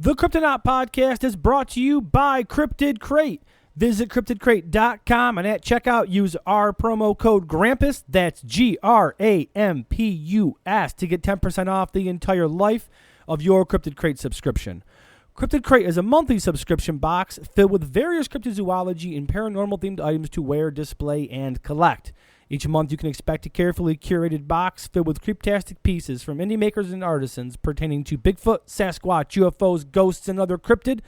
The Cryptonaut Podcast is brought to you by Cryptid Crate. Visit cryptidcrate.com and at checkout use our promo code GRAMPUS, that's GRAMPUS, to get 10% off the entire life of your Cryptid Crate subscription. Cryptid Crate is a monthly subscription box filled with various cryptozoology and paranormal-themed items to wear, display, and collect. Each month you can expect a carefully curated box filled with creeptastic pieces from indie makers and artisans pertaining to Bigfoot, Sasquatch, UFOs, ghosts, and other cryptid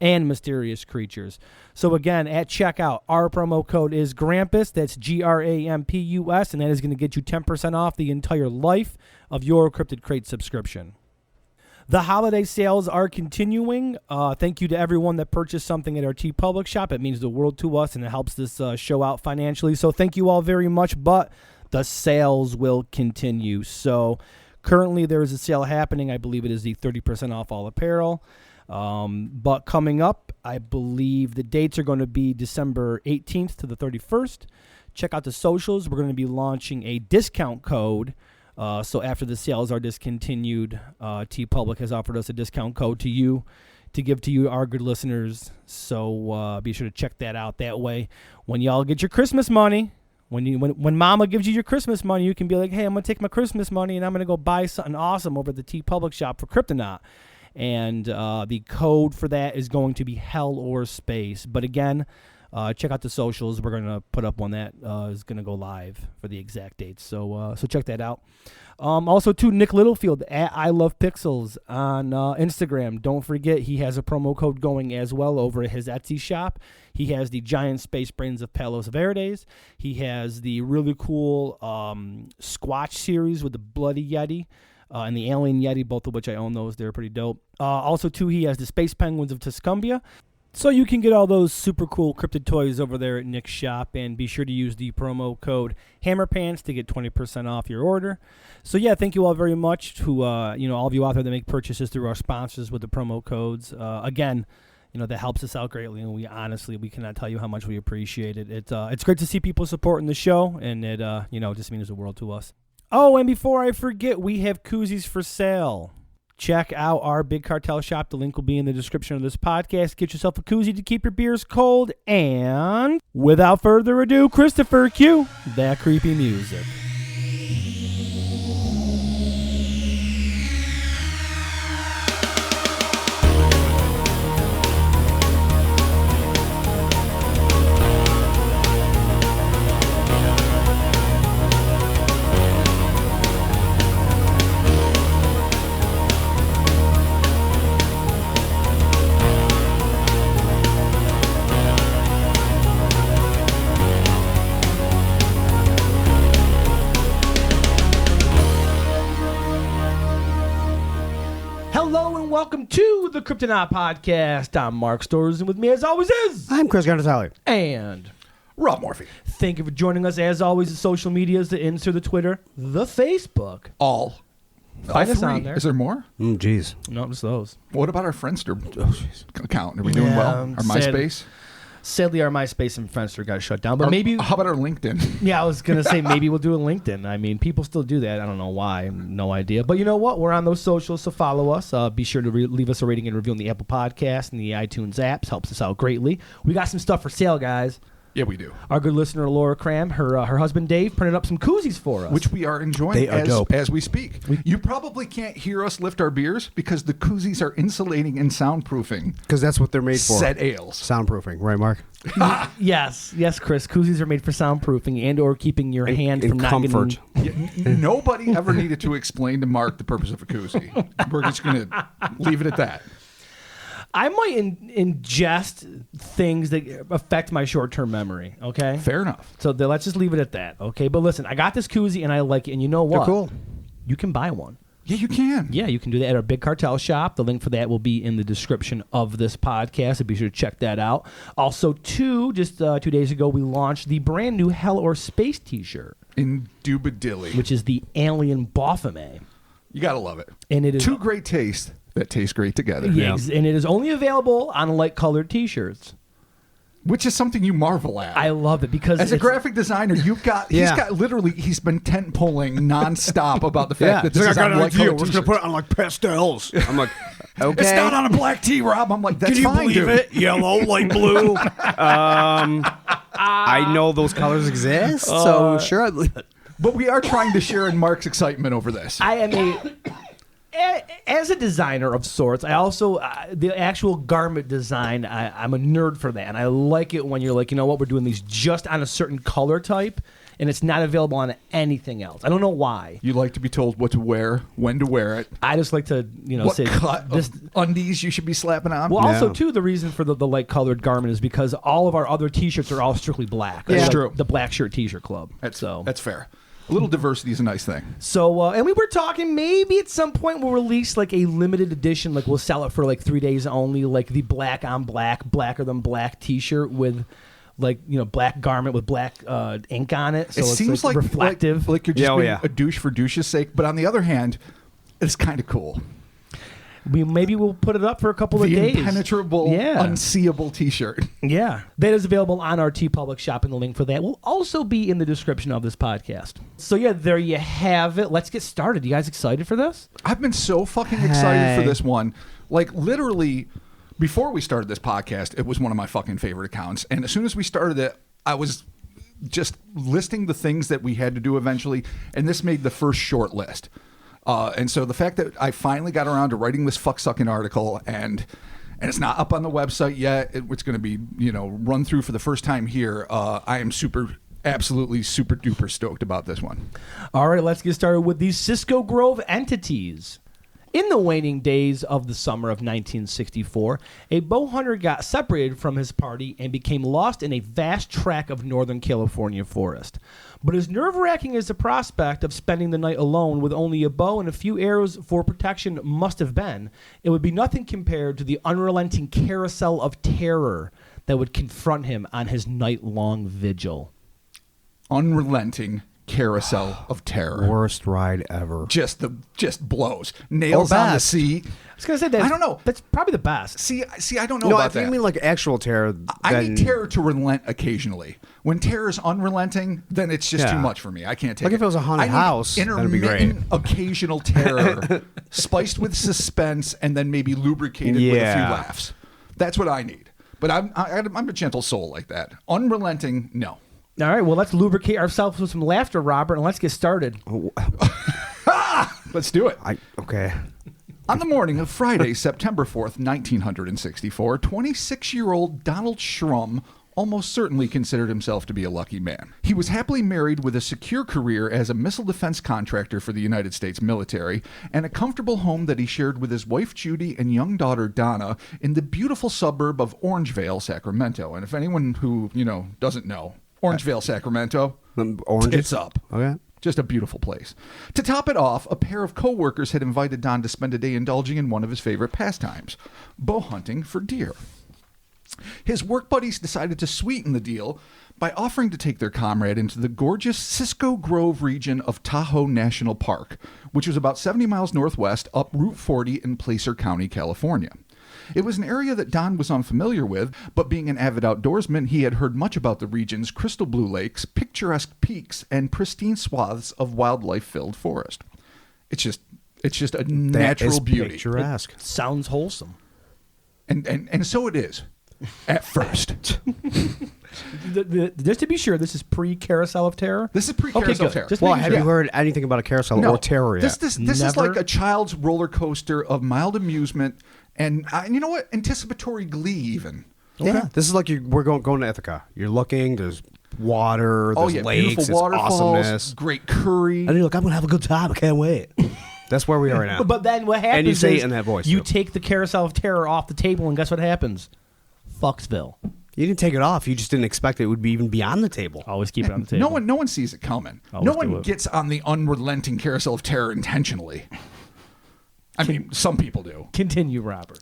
and mysterious creatures. So again, at checkout, our promo code is GRAMPUS, that's GRAMPUS, and that is going to get you 10% off the entire life of your Cryptid Crate subscription. The holiday sales are continuing. Thank you to everyone that purchased something at our TeePublic shop. It means the world to us, and it helps this show out financially. So thank you all very much, but the sales will continue. So currently there is a sale happening. I believe it is the 30% off all apparel. But coming up, I believe the dates are going to be December 18th to the 31st. Check out the socials. We're going to be launching a discount code. So after the sales are discontinued, TeePublic has offered us a discount code to you to give to you, our good listeners. So be sure to check that out. That way, when y'all get your Christmas money, when Mama gives you your Christmas money, you can be like, hey, I'm going to take my Christmas money and I'm going to go buy something awesome over at the TeePublic shop for Cryptonaut. And the code for that is going to be Hell or Space. But again, check out the socials. We're going to put up one that is going to go live for the exact dates. So check that out. Also, to Nick Littlefield at I Love Pixels on Instagram. Don't forget, he has a promo code going as well over at his Etsy shop. He has the giant space brains of Palos Verdes. He has the really cool Squatch series with the Bloody Yeti. And the Alien Yeti, both of which I own those. They're pretty dope. Also, too, he has the Space Penguins of Tuscumbia. So you can get all those super cool cryptid toys over there at Nick's shop. And be sure to use the promo code HammerPants to get 20% off your order. So, yeah, thank you all very much to all of you out there that make purchases through our sponsors with the promo codes. Again, that helps us out greatly. And we cannot tell you how much we appreciate it. It's great to see people supporting the show. And it just means the world to us. Oh, and before I forget, we have koozies for sale. Check out our Big Cartel shop. The link will be in the description of this podcast. Get yourself a koozie to keep your beers cold. And without further ado, Christopher, cue that creepy music. Welcome to the Cryptonaut Podcast. I'm Mark Storrs, and with me, as always, is... I'm Chris Gonzalez. And... Rob Morphy. Thank you for joining us. As always, the social medias, the Insta, the Twitter, the Facebook. All Find us three. on there. Is there more? Jeez. No, just those. What about our Friendster account? Are we doing well? Our MySpace? Sadly, our MySpace and Friendster got shut down. But maybe... How about our LinkedIn? Yeah, I was going to say maybe we'll do a LinkedIn. I mean, people still do that. I don't know why. No idea. But you know what? We're on those socials, so follow us. Be sure to leave us a rating and review on the Apple Podcast and the iTunes apps. Helps us out greatly. We got some stuff for sale, guys. Yeah, we do. Our good listener, Laura Cram, her husband, Dave, printed up some koozies for us. Which we are enjoying as we speak. You probably can't hear us lift our beers because the koozies are insulating and soundproofing. Because that's what they're made for. Set ales. Soundproofing. Right, Mark? Yes, Chris. Koozies are made for soundproofing and or keeping your hand from not comfort. Nobody ever needed to explain to Mark the purpose of a koozie. We're just going to leave it at that. I might ingest things that affect my short-term memory, okay? Fair enough. So let's just leave it at that, okay? But listen, I got this koozie, and I like it. And you know what? They're cool. You can buy one. Yeah, you can. Yeah, you can do that at our Big Cartel shop. The link for that will be in the description of this podcast, so be sure to check that out. Also, just 2 days ago, we launched the brand new Hell or Space t-shirt. Indubadilly. Which is the Alien Baphomet. You got to love it. And it is... Two great tastes that taste great together. Yeah, and it is only available on light-colored t-shirts. Which is something you marvel at. I love it because as a graphic designer, he's been tent pulling nonstop about the fact that this is on light colored We're just gonna put it on like pastels. I'm like, Okay. It's not on a black tee, Rob. I'm like, that's Can you fine, believe dude. it? Yellow, light blue. I know those colors exist, so sure, I believe it. But we are trying to share in Mark's excitement over this. I am as a designer of sorts, I also, the actual garment design, I'm a nerd for that. And I like it when you're like, you know what, we're doing these just on a certain color type, and it's not available on anything else. I don't know why. You like to be told what to wear, when to wear it. I just like to, What say cut this. of undies you should be slapping on. Well, also, Yeah. too, the reason for the light colored garment is because all of our other T-shirts are all strictly black. That's Like true. The Black Shirt T-shirt Club. That's so. fair. A little diversity is a nice thing. So, and we were talking maybe at some point we'll release like a limited edition, like we'll sell it for like 3 days only, like the black on black, blacker than black T-shirt with like, black garment with black ink on it. So It it's seems like reflective. like you're just Yeah, oh, being yeah. a douche for douche's sake. But on the other hand, it's kind of cool. Maybe we'll put it up for a couple of The days. impenetrable, unseeable T-shirt. Yeah. That is available on our TeePublic shop, and the link for that will also be in the description of this podcast. So, yeah, there you have it. Let's get started. You guys excited for this? I've been so fucking excited for Hey. this one. Like, literally, before we started this podcast, it was one of my fucking favorite accounts. And as soon as we started it, I was just listing the things that we had to do eventually, and this made the first short list. And so the fact that I finally got around to writing this fuck-sucking article, and it's not up on the website yet, it's going to be, run through for the first time here, I am absolutely super duper stoked about this one. All right, let's get started with these Cisco Grove entities. In the waning days of the summer of 1964, a bow hunter got separated from his party and became lost in a vast tract of Northern California forest. But as nerve-wracking as the prospect of spending the night alone with only a bow and a few arrows for protection must have been, it would be nothing compared to the unrelenting carousel of terror that would confront him on his night-long vigil. Unrelenting carousel of terror. Worst ride ever. Just blows. Nails on the best. seat. I was going to say that. I don't know. That's probably the best. See, I don't know No, about if that. you mean like actual terror, I then need terror to relent occasionally. When terror is unrelenting, then it's just Yeah. too much for me. I can't take Like it. if it was a haunted I need house, that'd be great. intermittent, occasional terror, spiced with suspense, and then maybe lubricated with a few Yeah. laughs. That's what I need. But I'm a gentle soul like that. Unrelenting, no. All right, well, let's lubricate ourselves with some laughter, Robert, and let's get started. Let's do it. Okay. On the morning of Friday, September 4th, 1964, 26-year-old Donald Schrum almost certainly considered himself to be a lucky man. He was happily married with a secure career as a missile defense contractor for the United States military and a comfortable home that he shared with his wife Judy and young daughter Donna in the beautiful suburb of Orangevale, Sacramento. And if anyone who, doesn't know, Orangevale, Sacramento, Oranges? it's up. Okay. Just a beautiful place. To top it off, a pair of co-workers had invited Don to spend a day indulging in one of his favorite pastimes, bow hunting for deer. His work buddies decided to sweeten the deal by offering to take their comrade into the gorgeous Cisco Grove region of Tahoe National Park, which was about 70 miles northwest up Route 40 in Placer County, California. It was an area that Don was unfamiliar with, but being an avid outdoorsman, he had heard much about the region's crystal blue lakes, picturesque peaks, and pristine swaths of wildlife-filled forest. It's just a natural That is beauty. picturesque. Sounds wholesome. And so it is, at first. Just to be sure, this is pre-Carousel of Terror? This is pre-Carousel good. Terror. Just Well, making have sure. you heard anything about a carousel No. or terror yet? This is Never. like a child's roller coaster of mild amusement and you know what? Anticipatory glee even. Yeah. This is like we're going to Ithaca. You're looking, there's water, there's lakes, beautiful it's waterfalls, awesomeness. great curry. And you're like, I'm going to have a good time. I can't wait. That's where we are right now. But then what happens And you say is it in that voice, you too. take the Carousel of Terror off the table, and guess what happens? Fucksville. You didn't take it off. You just didn't expect it would be even be on the table. Always keep it on the table. No one sees it coming. Always No do one it. gets on the unrelenting Carousel of Terror intentionally. I mean, some people do. Continue, Robert.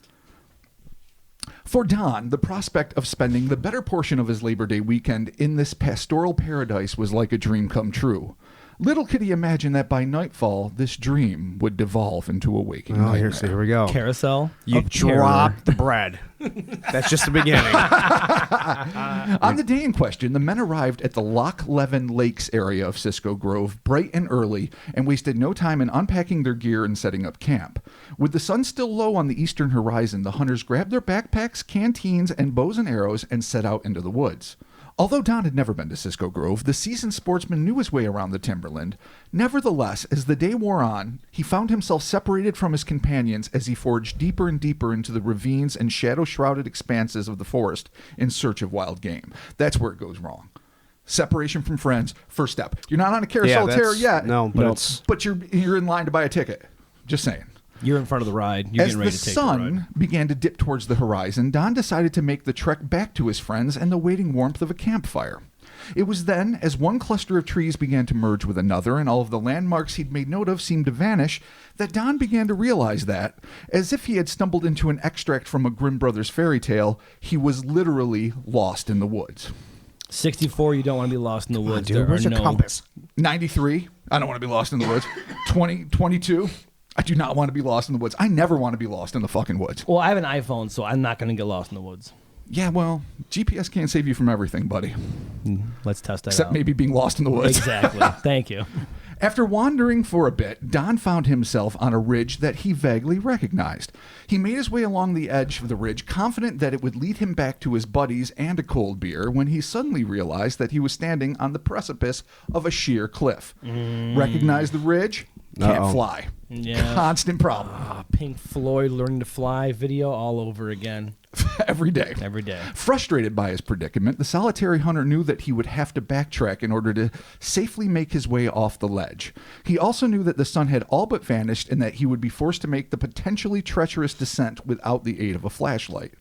For Don, the prospect of spending the better portion of his Labor Day weekend in this pastoral paradise was like a dream come true. Little could he imagine that by nightfall, this dream would devolve into a waking Oh, nightmare. here we go. Carousel. You of drop terror. the bread. That's just the beginning. On the day in question, the men arrived at the Loch Leven Lakes area of Cisco Grove bright and early and wasted no time in unpacking their gear and setting up camp. With the sun still low on the eastern horizon, the hunters grabbed their backpacks, canteens, and bows and arrows and set out into the woods. Although Don had never been to Cisco Grove, the seasoned sportsman knew his way around the timberland. Nevertheless, as the day wore on, he found himself separated from his companions as he forged deeper and deeper into the ravines and shadow-shrouded expanses of the forest in search of wild game. That's where it goes wrong. Separation from friends, first step. You're not on a carousel terror yet. No, but it's... But you're in line to buy a ticket. Just saying. You're in front of the ride. You're As getting ready the to take the sun ride. began to dip towards the horizon, Don decided to make the trek back to his friends and the waiting warmth of a campfire. It was then, as one cluster of trees began to merge with another and all of the landmarks he'd made note of seemed to vanish, that Don began to realize that, as if he had stumbled into an extract from a Grimm Brothers fairy tale, he was literally lost in the woods. 64, you don't want to be lost in the woods. Dude, There where's are your no compass? 93, I don't want to be lost in the woods. 22, I do not want to be lost in the woods. I never want to be lost in the fucking woods. Well, I have an iPhone, so I'm not going to get lost in the woods. Yeah, well, GPS can't save you from everything, buddy. Let's test that Except out. maybe being lost in the woods. Exactly. Thank you. After wandering for a bit, Don found himself on a ridge that he vaguely recognized. He made his way along the edge of the ridge, confident that it would lead him back to his buddies and a cold beer, when he suddenly realized that he was standing on the precipice of a sheer cliff. Recognize the ridge? Can't Uh-oh. fly. Yeah. Constant problem. Pink Floyd Learning to Fly video all over again. Every day. Every day. Frustrated by his predicament, the solitary hunter knew that he would have to backtrack in order to safely make his way off the ledge. He also knew that the sun had all but vanished and that he would be forced to make the potentially treacherous descent without the aid of a flashlight.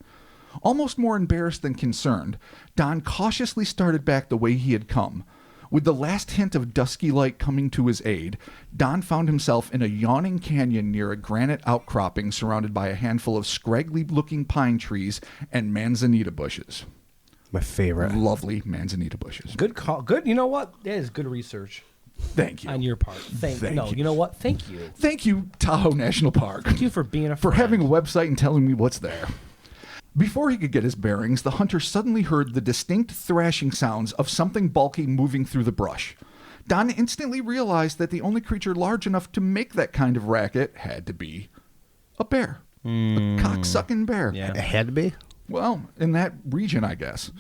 Almost more embarrassed than concerned, Don cautiously started back the way he had come. With the last hint of dusky light coming to his aid, Don found himself in a yawning canyon near a granite outcropping surrounded by a handful of scraggly-looking pine trees and manzanita bushes. My favorite. Lovely manzanita bushes. Good call. Good. You know what? That is good research Thank you. on your part. Thank No, you. you know what? Thank you. Thank you, Tahoe National Park, Thank you for being a for friend. having a website and telling me what's there. Before he could get his bearings, the hunter suddenly heard the distinct thrashing sounds of something bulky moving through the brush. Don instantly realized that the only creature large enough to make that kind of racket had to be a bear. A cocksucking bear. Yeah. It had to be. Well, in that region, I guess.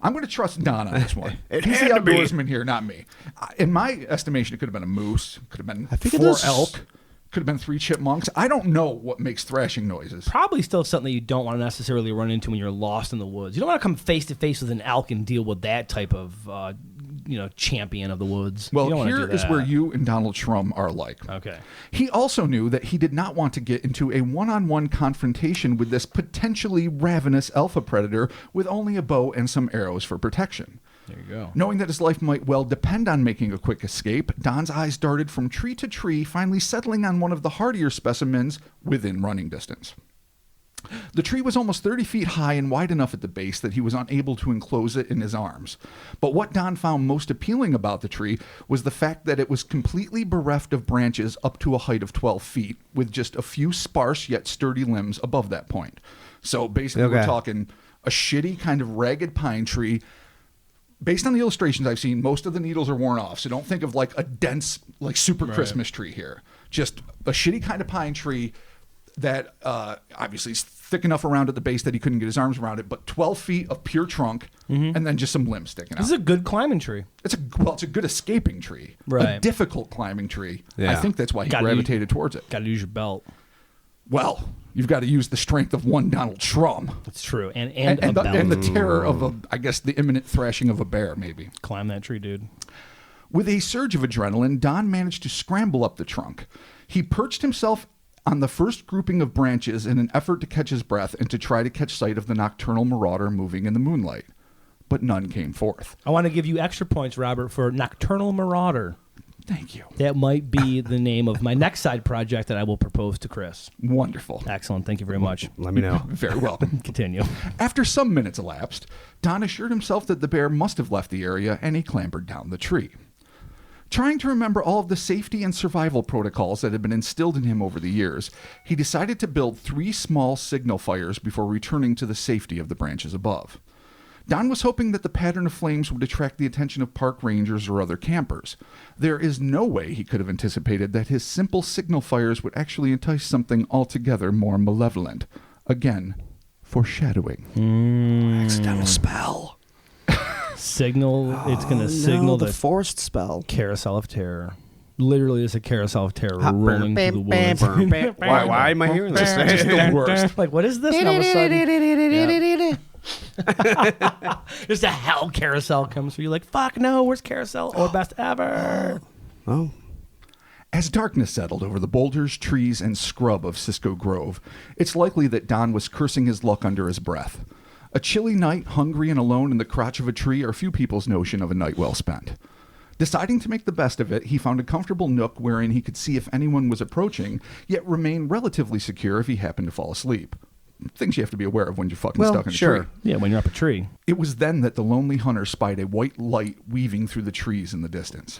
I'm going to trust Don on this one. It He's the had to be. outdoorsman here, not me. In my estimation, it could have been a moose, could have been I think it 4 is- elk, could have been 3 chipmunks. I don't know what makes thrashing noises. Probably still something that you don't want to necessarily run into when you're lost in the woods. You don't want to come face to face with an elk and deal with that type of, champion of the woods. You don't Well, wanna here do is that. where you and Donald Trump are alike. Okay. He also knew that he did not want to get into a one-on-one confrontation with this potentially ravenous alpha predator with only a bow and some arrows for protection. There you go. Knowing that his life might well depend on making a quick escape, Don's eyes darted from tree to tree, finally settling on one of the hardier specimens within running distance. The tree was almost 30 feet high and wide enough at the base that he was unable to enclose it in his arms. But what Don found most appealing about the tree was the fact that it was completely bereft of branches up to a height of 12 feet, with just a few sparse yet sturdy limbs above that point. So basically, we're Okay. talking a shitty kind of ragged pine tree. Based on the illustrations I've seen, most of the needles are worn off. So don't think of like a dense, like super Christmas tree here. Just a shitty kind of pine tree that obviously is thick enough around at the base that he couldn't get his arms around it, but 12 feet of pure trunk and then just some limbs sticking This out. is a good climbing tree. It's a good escaping tree. A Right. difficult climbing tree. I Yeah. think that's why he Gotta gravitated towards it. Got to use your belt. Well, you've got to use the strength of one Donald Trump. That's true. And And, a belt. the terror of, I guess, the imminent thrashing of a bear, maybe. Climb that tree, dude. With a surge of adrenaline, Don managed to scramble up the trunk. He perched himself on the first grouping of branches in an effort to catch his breath and to try to catch sight of the nocturnal marauder moving in the moonlight. But none came forth. I want to give you extra points, Robert, for Nocturnal Marauder. Thank you. That might be the name of my next side project that I will propose to Chris. Wonderful. Excellent. Thank you very much. Let me know. Very welcome. Continue. After some minutes elapsed, Don assured himself that the bear must have left the area and he clambered down the tree. Trying to remember all of the safety and survival protocols that had been instilled in him over the years, he decided to build 3 small signal fires before returning to the safety of the branches above. Don was hoping that the pattern of flames would attract the attention of park rangers or other campers. There is no way he could have anticipated that his simple signal fires would actually entice something altogether more malevolent. Again, foreshadowing. Accidental spell. Signal. It's going to signal the forced spell. carousel of terror. Literally, it's a carousel of terror rolling through the woods. Why am I hearing this? It's the worst. Like, what is this? And all of a sudden, just a hell carousel comes through. You're like, fuck no, where's carousel? Or best ever. Oh. As darkness settled over the boulders, trees, and scrub of Cisco Grove, it's likely that Don was cursing his luck under his breath. A chilly night, hungry and alone in the crotch of a tree are few people's notion of a night well spent. Deciding to make the best of it, he found a comfortable nook wherein he could see if anyone was approaching, yet remain relatively secure if he happened to fall asleep. Things you have to be aware of when you're fucking stuck in a tree. Yeah, when you're up a tree. It was then that the lonely hunter spied a white light weaving through the trees in the distance.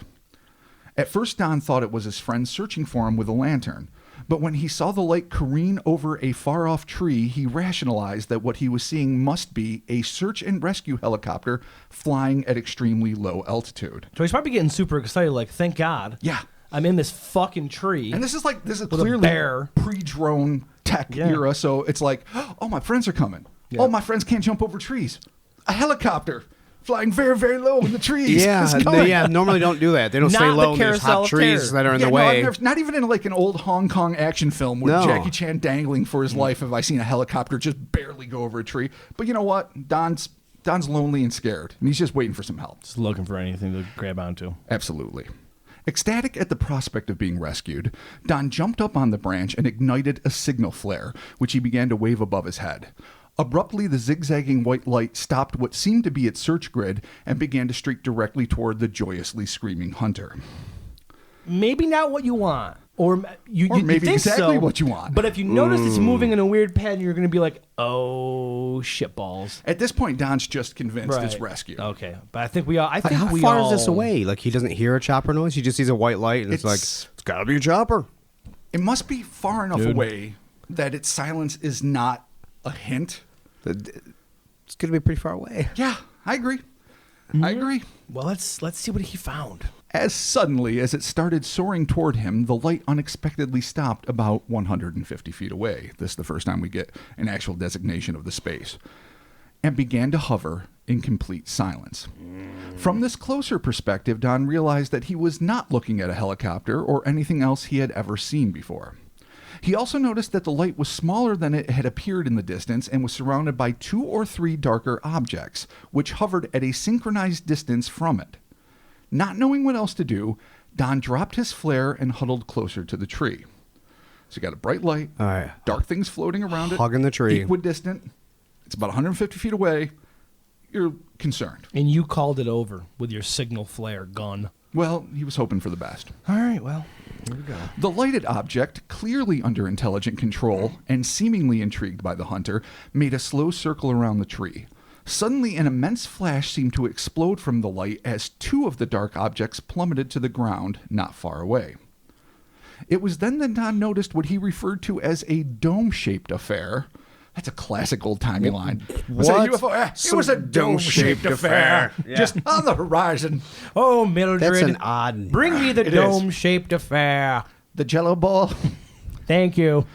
At first, Don thought it was his friend searching for him with a lantern, but when he saw the light careen over a far-off tree, he rationalized that what he was seeing must be a search and rescue helicopter flying at extremely low altitude. So he's probably getting super excited, like, thank God. Yeah. I'm in this fucking tree. And this is with clearly a bear. pre-drone tech era, so it's like, oh, my friends are coming. Yeah. Oh, my friends can't jump over trees. A helicopter flying very, very low in the trees. Yeah, It's normally don't do that. They don't Not stay the low in these carousel hot of trees terror. that are in Yeah, the no, way. not even in like an old Hong Kong action film with No. Jackie Chan dangling for his life have I seen a helicopter just barely go over a tree. But you know what? Don's lonely and scared, and he's just waiting for some help. Just looking for anything to grab onto. Absolutely. Ecstatic at the prospect of being rescued, Don jumped up on the branch and ignited a signal flare, which he began to wave above his head. Abruptly, the zigzagging white light stopped what seemed to be its search grid and began to streak directly toward the joyously screaming hunter. Maybe not what you want. Or Or maybe think exactly so, what you want. But if you notice it's moving in a weird pattern, you're going to be like, oh, shitballs. At this point, Don's just convinced it's Right. rescue. Okay. But I think we all... I think How we far all, is this away? Like, he doesn't hear a chopper noise? He just sees a white light, and it's like, it's got to be a chopper. It must be far enough Dude. away that its silence is not a hint. It's going to be pretty far away. Yeah, I agree. I agree. Well, let's see what he found. As suddenly as it started soaring toward him, the light unexpectedly stopped about 150 feet away. This is the first time we get an actual designation of the space. And began to hover in complete silence. From this closer perspective, Don realized that he was not looking at a helicopter or anything else he had ever seen before. He also noticed that the light was smaller than it had appeared in the distance and was surrounded by 2 or 3 darker objects, which hovered at a synchronized distance from it. Not knowing what else to do, Don dropped his flare and huddled closer to the tree. So you got a bright light, All right. dark things floating around it, Hugging the tree. equidistant. It's about 150 feet away. You're concerned. And you called it over with your signal flare gun. Well, he was hoping for the best. All right, well, here we go. The lighted object, clearly under intelligent control and seemingly intrigued by the hunter, made a slow circle around the tree. Suddenly, an immense flash seemed to explode from the light as 2 of the dark objects plummeted to the ground not far away. It was then that Don noticed what he referred to as a dome-shaped affair. That's a classic old-timey line. Was it a What? UFO? It was a dome-shaped affair. Yeah. Just on the horizon. Oh, Mildred. That's an odd... Bring me the It is. dome-shaped affair. The Jello ball. Thank you.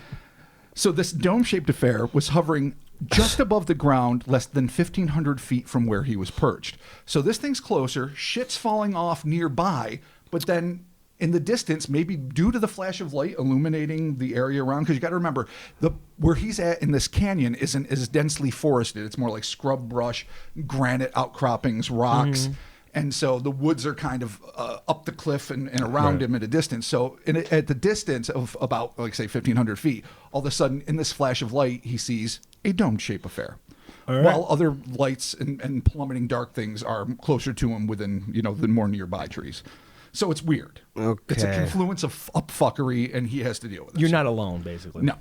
So this dome-shaped affair was hovering just above the ground, less than 1,500 feet from where he was perched. So this thing's closer, shit's falling off nearby, but then in the distance, maybe due to the flash of light illuminating the area around, because you got to remember, where he's at in this canyon isn't as densely forested. It's more like scrub brush, granite outcroppings, rocks. And so the woods are kind of up the cliff and around him at a distance. So at the distance of about, like, say, 1,500 feet, all of a sudden, in this flash of light, he sees a dome-shaped affair. right. While other lights and plummeting dark things are closer to him within, the more nearby trees. So it's weird. Okay. It's a confluence of upfuckery, and he has to deal with it. You're not alone, basically. No.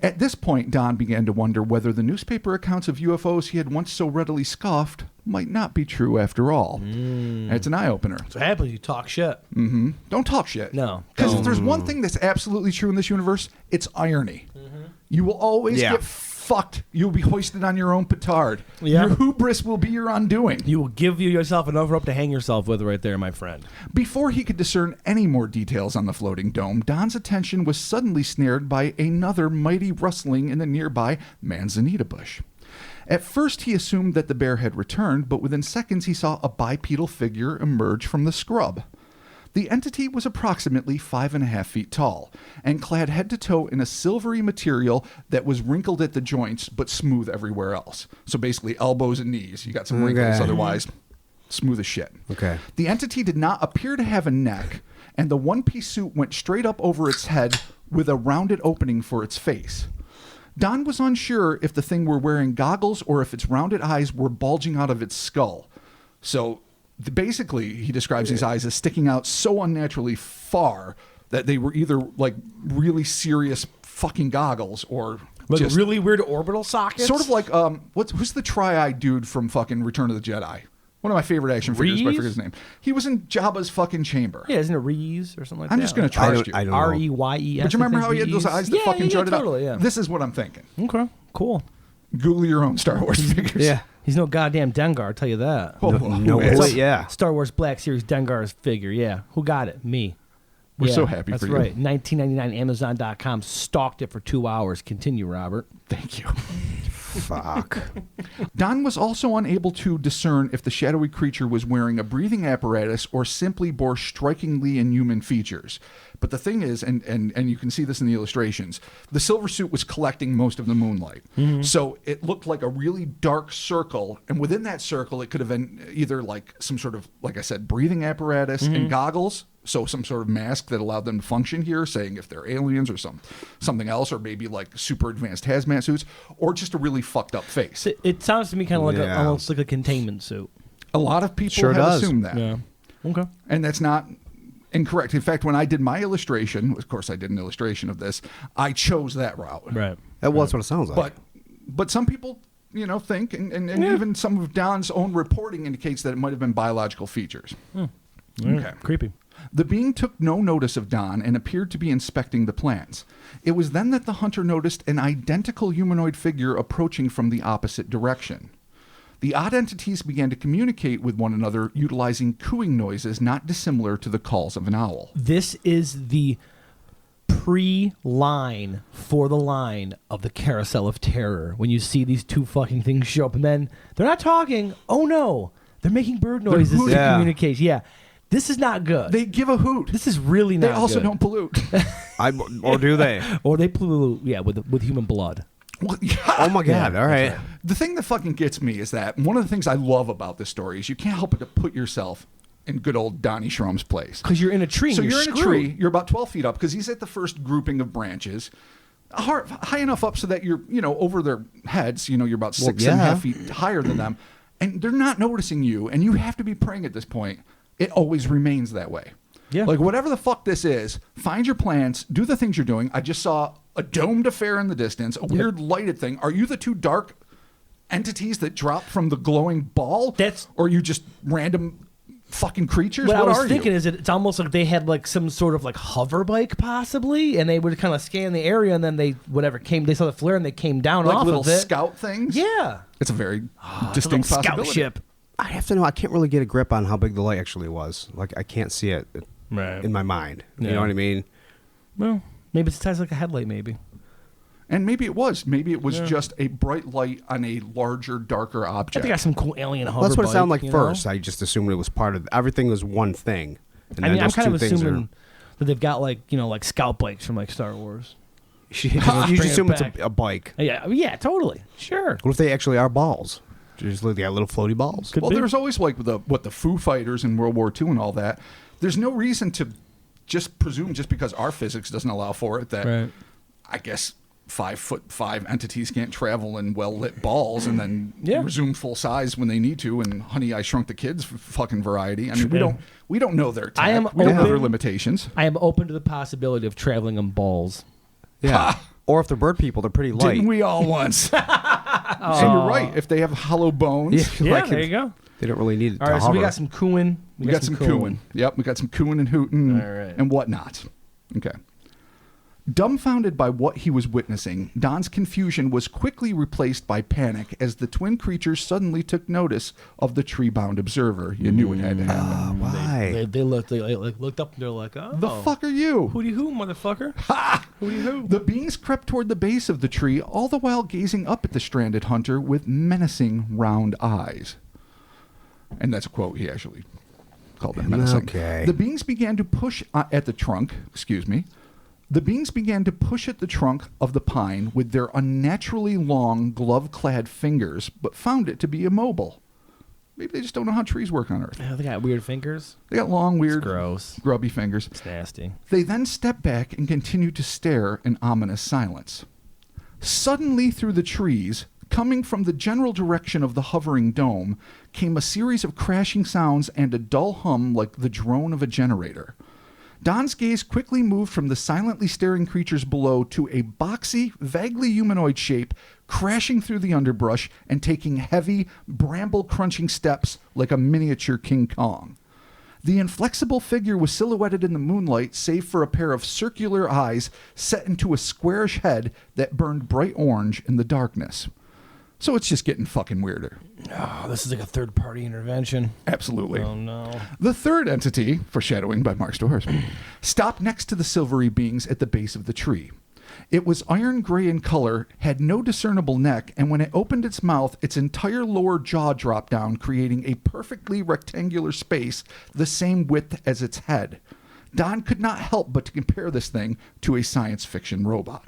At this point, Don began to wonder whether the newspaper accounts of UFOs he had once so readily scoffed might not be true after all. And it's an eye-opener. So happens you talk shit. Don't talk shit. No. Because if there's one thing that's absolutely true in this universe, it's irony. You will always get fucked. You'll be hoisted on your own petard. Yeah. Your hubris will be your undoing. You will give yourself another rope to hang yourself with right there, my friend. Before he could discern any more details on the floating dome, Don's attention was suddenly snared by another mighty rustling in the nearby manzanita bush. At first, he assumed that the bear had returned, but within seconds he saw a bipedal figure emerge from the scrub. The entity was approximately 5.5 feet tall, and clad head to toe in a silvery material that was wrinkled at the joints, but smooth everywhere else. So basically, elbows and knees. You got some wrinkles, otherwise, smooth as shit. Okay. The entity did not appear to have a neck, and the one-piece suit went straight up over its head with a rounded opening for its face. Don was unsure if the thing were wearing goggles or if its rounded eyes were bulging out of its skull. So basically, he describes these eyes as sticking out so unnaturally far that they were either like really serious fucking goggles or Like just really weird orbital sockets? sort of like who's the tri-eyed dude from fucking Return of the Jedi? One of my favorite action figures, but I forget his name. He was in Jabba's fucking chamber. Yeah, isn't it Reese or something like that? I'm just going to trust you. I don't know. Reyes. But you remember how he had those eyes that fucking jutted totally, up? Yeah. This is what I'm thinking. Okay, cool. Google your own Star Wars figures. Yeah. He's no goddamn Dengar, I'll tell you that. No way. way. Yeah. Star Wars Black Series Dengar's figure, yeah. Who got it? Me. We're Yeah, so happy for you. That's right. $19.99 Amazon.com. Stalked it for 2 hours. Continue, Robert. Thank you. Fuck. Don was also unable to discern if the shadowy creature was wearing a breathing apparatus or simply bore strikingly inhuman features. But the thing is, and you can see this in the illustrations, the silver suit was collecting most of the moonlight. So it looked like a really dark circle, and within that circle it could have been either like some sort of, like I said, breathing apparatus and goggles, so some sort of mask that allowed them to function here, saying if they're aliens or something else, or maybe like super advanced hazmat suits, or just a really fucked up face. It sounds to me kind of like Yeah. almost like a containment suit. A lot of people Sure have does. assumed that. Yeah. Okay. And that's not incorrect. In fact, when I did my illustration, of course I did an illustration of this, I chose that route. Right. That was what it sounds like. But some people, think, and even some of Don's own reporting indicates that it might have been biological features. Okay. Creepy. The being took no notice of Don and appeared to be inspecting the plants. It was then that the hunter noticed an identical humanoid figure approaching from the opposite direction. The odd entities began to communicate with one another utilizing cooing noises not dissimilar to the calls of an owl. This is the pre-line for the line of the Carousel of Terror. When you see these two fucking things show up, and then they're not talking. Oh no, they're making bird noises to Yeah. communicate. Yeah, this is not good. They give a hoot. This is really not They also good. don't pollute. Or do they? Or they pollute, yeah, with human blood. Well, Oh my God. All right. The thing that fucking gets me is that one of the things I love about this story is you can't help but to put yourself in good old Donnie Schrumm's place. Because you're in a tree. So and you're in screwed. a tree. You're about 12 feet up because he's at the first grouping of branches, high enough up so that you're over their heads. You're about 6.5 feet higher than them, and they're not noticing you. And you have to be praying at this point. It always remains that way. Yeah. Like whatever the fuck this is, find your plants, do the things you're doing. I just saw a domed affair in the distance, a weird lighted thing. Are you the two dark entities that dropped from the glowing ball? Or are you just random fucking creatures? What I was are thinking you? is that it's almost like they had like some sort of like hover bike possibly, and they would kind of scan the area, and then they saw the flare and they came down Like off little of it. scout things? Yeah, It's a very it's a little distinct scout possibility. ship. I have to know. I can't really get a grip on how big the light actually was. Like I can't see it Right. in my mind. You Yeah. know what I mean? Well, maybe it's size like a headlight. Maybe. And maybe it was. Maybe it was just a bright light on a larger, darker I object. think I got some cool alien hover Well, that's what it bike, sounded like you first. know? I just assumed it was part of everything was one thing. And I mean, I'm those kind of two things assuming that they've got like scout bikes from like Star Wars. you Bring just it assume it's back. a bike. Yeah, totally, sure. What if they actually are balls? Just they got little floaty balls. Could Well, be. there's always like the Foo Fighters in World War II and all that. There's no reason to just presume just because our physics doesn't allow for it that Right. I guess 5'5" entities can't travel in well-lit balls and then Yeah. resume full size when they need to. And Honey, I Shrunk the Kids fucking variety. I mean, True. we don't know their tech. I am we don't know their open- limitations. I am open to the possibility of traveling on balls. Yeah. Or if they're bird people, they're pretty light. Didn't we all once? And you're right. If they have hollow bones, Yeah, like there you go. They don't really need it All to right, so hover. we got some cooing. We got some cooing. Yep, we got some cooing and hooting All right. and whatnot. Okay. Dumbfounded by what he was witnessing, Don's confusion was quickly replaced by panic as the twin creatures suddenly took notice of the tree-bound observer. You knew it had to happen. Why? They looked up and they're like, oh. The fuck are you? Hooty hoo, motherfucker. Ha! Hooty hoo. The beings crept toward the base of the tree, all the while gazing up at the stranded hunter with menacing round eyes. And that's a quote. He actually called them menacing. Okay. The beings began to push at the trunk. Excuse me. The beings began to push at the trunk of the pine with their unnaturally long, glove-clad fingers, but found it to be immobile. Maybe they just don't know how trees work on Earth. Yeah, they got weird fingers. They got long, weird, Gross. grubby fingers. It's nasty. They then stepped back and continued to stare in ominous silence. Suddenly through the trees, coming from the general direction of the hovering dome, came a series of crashing sounds and a dull hum like the drone of a generator. Don's gaze quickly moved from the silently staring creatures below to a boxy, vaguely humanoid shape crashing through the underbrush and taking heavy, bramble-crunching steps like a miniature King Kong. The inflexible figure was silhouetted in the moonlight, save for a pair of circular eyes set into a squarish head that burned bright orange in the darkness. So it's just getting fucking weirder. Oh, this is like a third-party intervention. Absolutely. Oh, no. The third entity, foreshadowing by Mark Stores, stopped next to the silvery beings at the base of the tree. It was iron gray in color, had no discernible neck, and when it opened its mouth, its entire lower jaw dropped down, creating a perfectly rectangular space the same width as its head. Don could not help but to compare this thing to a science fiction robot.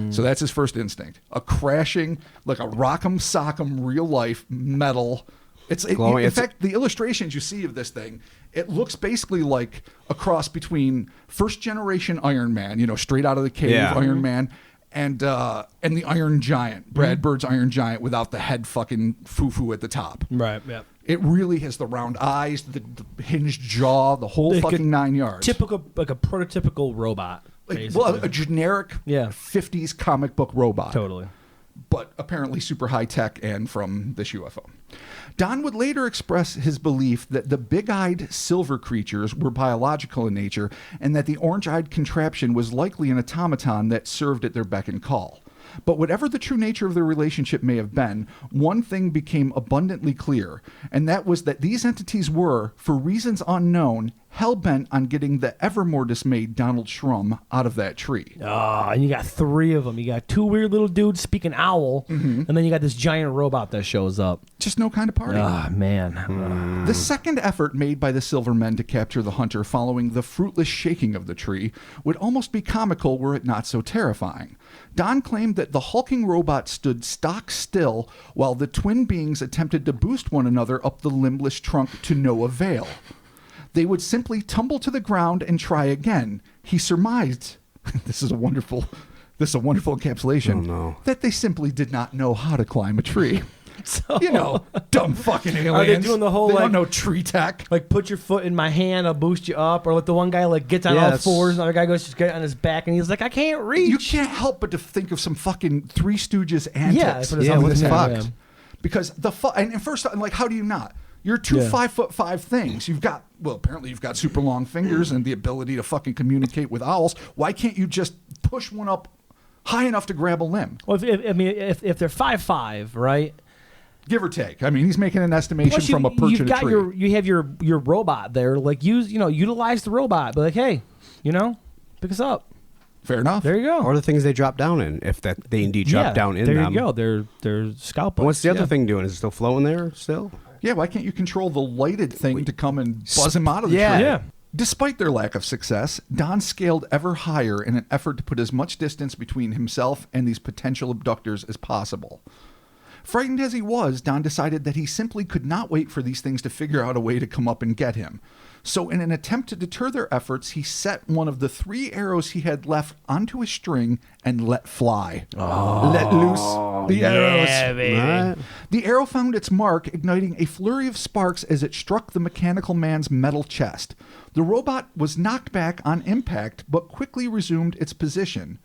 So that's his first instinct. A crashing, like a rock'em sock'em real life metal. In fact, the illustrations you see of this thing, it looks basically like a cross between first generation Iron Man, straight out of the cave Iron Man, and the Iron Giant, Brad Bird's Iron Giant without the head fucking foo-foo at the top. Right, yeah. It really has the round eyes, the hinged jaw, the whole fucking 9 yards. Typical, like a prototypical robot. Well, a generic 50s comic book robot. Totally. But apparently super high tech and from this UFO. Don would later express his belief that the big-eyed silver creatures were biological in nature and that the orange-eyed contraption was likely an automaton that served at their beck and call. But whatever the true nature of their relationship may have been, one thing became abundantly clear, and that was that these entities were, for reasons unknown, hell-bent on getting the ever more dismayed Donald Shrum out of that tree. Oh, and you got three of them. You got two weird little dudes speaking owl, and then you got this giant robot that shows up. Just no kind of party. Ah, man. The second effort made by the Silvermen to capture the hunter following the fruitless shaking of the tree would almost be comical were it not so terrifying. Don claimed that the hulking robot stood stock still while the twin beings attempted to boost one another up the limbless trunk to no avail. They would simply tumble to the ground and try again. He surmised, this is a wonderful encapsulation, that they simply did not know how to climb a tree. So, dumb fucking aliens. Are they doing the whole, they don't know tree tech. Like, put your foot in my hand, I'll boost you up. Or let the one guy, gets on all fours, and the other guy goes just get on his back, and he's like, I can't reach. You can't help but to think of some fucking Three Stooges antics. What's fucked? Because and first, how do you not? You're two 5'5" things. Apparently you've got super long fingers and the ability to fucking communicate with owls. Why can't you just push one up high enough to grab a limb? Well, if they're 5'5", right? Give or take. I mean, he's making an estimation from a perch in a tree. You have your robot there. Utilize the robot. Be like, hey, pick us up. Fair enough. There you go. Or the things they drop down in, if they indeed drop down in them. There you go. They're scalpels. What's the other thing doing? Is it still floating there still? Yeah, why can't you control the lighted thing to come and buzz him out of the tree? Yeah. Despite their lack of success, Don scaled ever higher in an effort to put as much distance between himself and these potential abductors as possible. Frightened as he was, Don decided that he simply could not wait for these things to figure out a way to come up and get him. So in an attempt to deter their efforts, he set one of the 3 arrows he had left onto a string and let fly. Let loose the arrows. Yeah, baby. Right. The arrow found its mark, igniting a flurry of sparks as it struck the mechanical man's metal chest. The robot was knocked back on impact, but quickly resumed its position.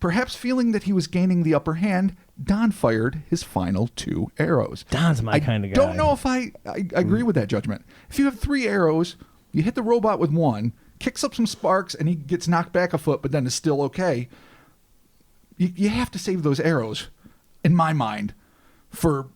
Perhaps feeling that he was gaining the upper hand, Don fired his final 2 arrows. Don's my kind of guy. Don't know if I agree with that judgment. If you have 3 arrows, you hit the robot with 1, kicks up some sparks, and he gets knocked back a foot, but then is still okay. You have to save those arrows, in my mind, for,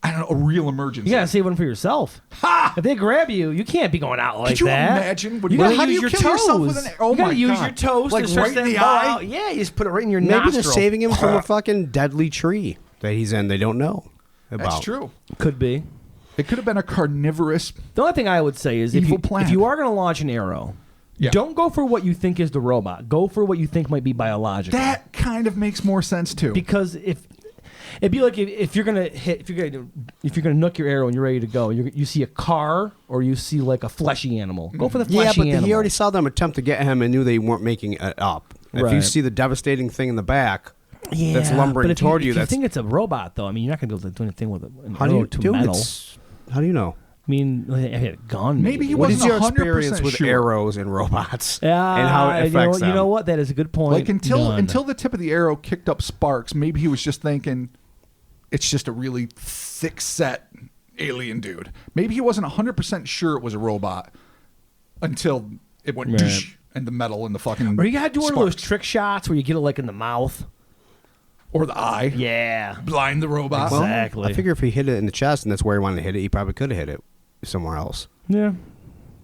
I don't know, a real emergency. You gotta save one for yourself. Ha! If they grab you, you can't be going out like Could you that. imagine? You gotta How do use you your kill yourself toes. with an arrow? You gotta my use God. your toes Like to stretch right in that the ball eye? out. Yeah, you just put it right in your Maybe nostril. they're saving him from a fucking deadly tree that he's in. They don't know about. That's true. Could be. It could have been a carnivorous. The only thing I would say is if Evil you, plant. if you are going to launch an arrow, Yeah. don't go for what you think is the robot. Go for what you think might be biological. That kind of makes more sense too. Because if it'd be like if you're gonna nook your arrow and you're ready to go, you see a car or you see like a fleshy animal. Go for the Yeah, fleshy but animal. he already saw them attempt to get him and knew they weren't making it up. If you Right. see the devastating thing in the back that's Yeah, lumbering but if toward you, you, if you that's think it's a robot though. I mean, you're not gonna be able to do anything with an how do arrow you to do metal. it? How do you know? I mean, I had a gun. Maybe he What is wasn't your 100% experience with sure. arrows and robots Yeah, and how it affects them? You know what? That is a good point. Like until None. the tip of the arrow kicked up sparks, maybe he was just thinking it's just a really thick set alien dude. Maybe he wasn't 100% sure it was a robot until it went Right. doosh, and the metal and the fucking. Or you gotta do one of those sparks. trick shots where you get it like in the mouth. Or the eye. Yeah. Blind the robot. Well, Exactly. I figure if he hit it in the chest and that's where he wanted to hit it, he probably could have hit it somewhere else. Yeah.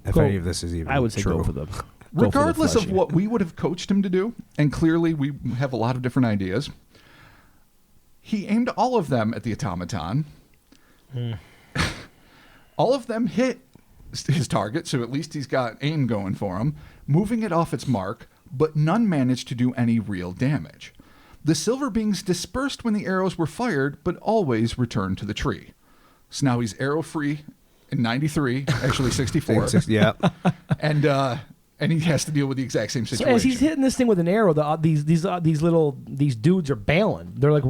If Go- any of this is even I would say true. go for the. Regardless of what we would have coached him to do, and clearly we have a lot of different ideas, he aimed all of them at the automaton. All of them hit his target, so at least he's got aim going for him, moving it off its mark, but none managed to do any real damage. The silver beings dispersed when the arrows were fired, but always returned to the tree. So now he's arrow free in 93, actually 64. Yeah. And he has to deal with the exact same So situation. as he's hitting this thing with an arrow, these dudes are bailing. They're like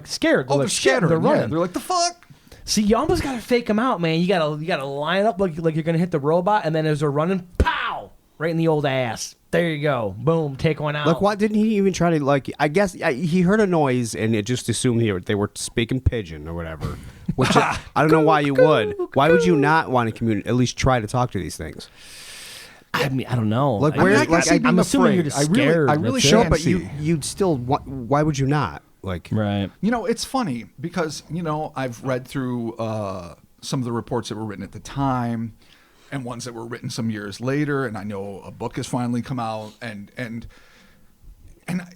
scared. They're they're like shit. scattering. They're running. Yeah, they're like, the fuck? See, you almost gotta fake them out, man. You gotta line up like you're gonna hit the robot, and then as they're running, pow, right in the old ass. There you go. Boom, take one out. Like, why didn't he even try to, like, I guess he heard a noise and it just assumed they were speaking pigeon or whatever. Which I don't know why you would. Why would you not want to communicate, at least try to talk to these things? I mean, I don't know. Like, I where- mean, I like, can see being I'm assuming you're afraid. just scared. I really That's can't it. But see. you'd still, why would you not? Like, Right. You know, it's funny because, I've read through some of the reports that were written at the time and ones that were written some years later. And I know a book has finally come out. And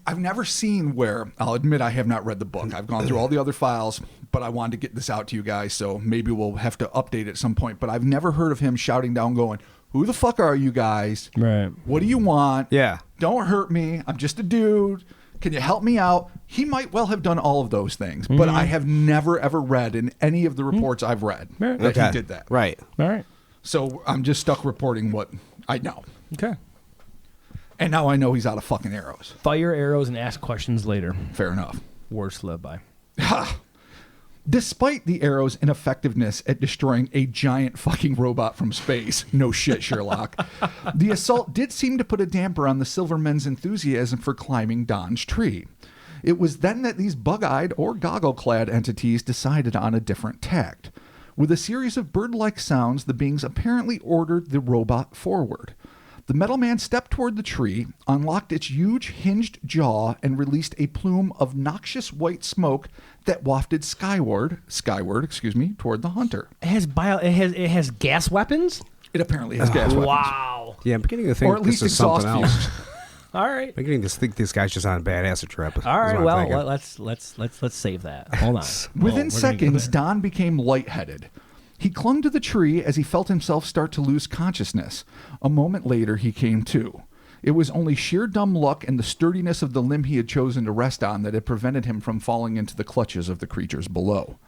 I've never seen where, I'll admit I have not read the book. I've gone through all the other files, but I wanted to get this out to you guys. So maybe we'll have to update at some point. But I've never heard of him shouting down going, "Who the fuck are you guys? Right. What do you want? Yeah. Don't hurt me. I'm just a dude. Can you help me out?" He might well have done all of those things, but I have never, ever read in any of the reports I've read that Okay. he did that. Right. All right. So I'm just stuck reporting what I know. Okay. And now I know he's out of fucking arrows. Fire arrows and ask questions later. Fair enough. Words to live by. Despite the arrow's ineffectiveness at destroying a giant fucking robot from space, no shit, Sherlock, the assault did seem to put a damper on the Silvermen's enthusiasm for climbing Don's tree. It was then that these bug-eyed or goggle-clad entities decided on a different tact. With a series of bird-like sounds, the beings apparently ordered the robot forward. The metal man stepped toward the tree, unlocked its huge hinged jaw, and released a plume of noxious white smoke that wafted skyward, toward the hunter. It has gas weapons. It apparently has gas weapons. Wow. Yeah, I'm beginning to think Or at least this is something exhaust else. fumes. All right. I'm beginning to think this guy's just on a bad acid trip. All right. is what I'm Well, thinking. let's save that. Hold on. Within We're gonna seconds, get there. Don became lightheaded. He clung to the tree as he felt himself start to lose consciousness. A moment later, he came to. It was only sheer dumb luck and the sturdiness of the limb he had chosen to rest on that had prevented him from falling into the clutches of the creatures below.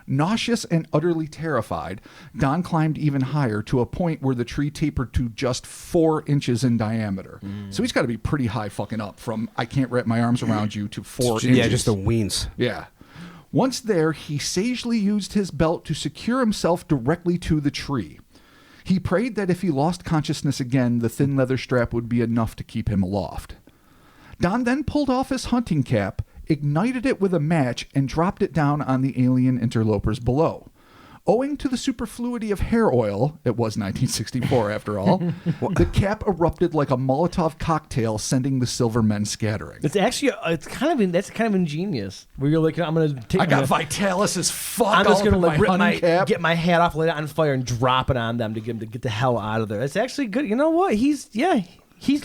Nauseous and utterly terrified, Don climbed even higher to a point where the tree tapered to just 4 inches in diameter. So he's got to be pretty high fucking up from I can't wrap my arms around you to 4 inches. Yeah, just the weens. Yeah. Once there, he sagely used his belt to secure himself directly to the tree. He prayed that if he lost consciousness again, the thin leather strap would be enough to keep him aloft. Don then pulled off his hunting cap, ignited it with a match, and dropped it down on the alien interlopers below. Owing to the superfluity of hair oil, it was 1964 after all, the cap erupted like a Molotov cocktail, sending the silver men scattering. It's actually, that's kind of ingenious. Where you're like, I'm going to take. I got Vitalis as fuck. I'm just going to get my hat off, light it on fire, and drop it on them to get the hell out of there. It's actually good. You know what? He's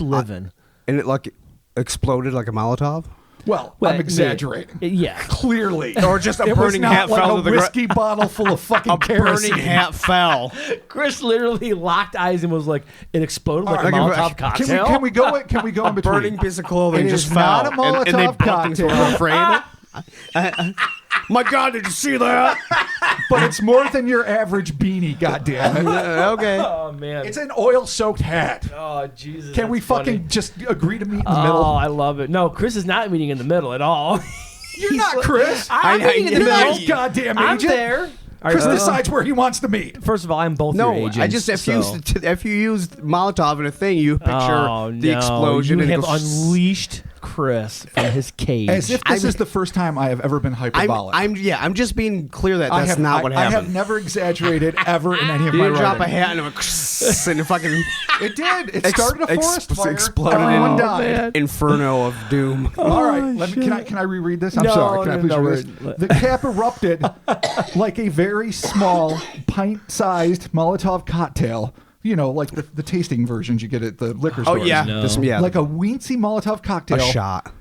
living. And it like exploded like a Molotov? Well, I'm exaggerating. Yeah. Clearly. Or just a it burning was not hat fell like to a the whiskey bottle full of fucking kerosene. burning hat fell. Chris literally locked eyes and was like, it exploded like a Molotov cocktail. Can we go in between? Burning piece of clothing It just is fell. not a Molotov and they cocktail. were afraid. My God, did you see that? But it's more than your average beanie, goddammit. Okay. Oh, man. It's an oil-soaked hat. Oh, Jesus. Can we fucking just agree to meet in the middle? Oh, I love it. No, Chris is not meeting in the middle at all. You're not Chris. I'm meeting in the You're middle. not his goddamn I'm agent. there. Chris decides where he wants to meet. First of all, I'm both your agents. I just if you use Molotov in a thing, you picture the explosion. You and have it goes, unleashed Chris from his cage. As if this is the first time I have ever been hyperbolic. I'm just being clear that that's not what happened. I have never exaggerated ever in any of You my didn't drop a writing. hat and it went and it fucking It did. It started a forest fire. exploded Everyone in died. Inferno of doom. All right, can I reread this? I'm No, sorry. Can I please no, read this? The cap erupted like a very small, pint-sized Molotov cocktail. You know, like the tasting versions you get at the liquor Oh stores. yeah, No. Like a weensy Molotov cocktail. a shot.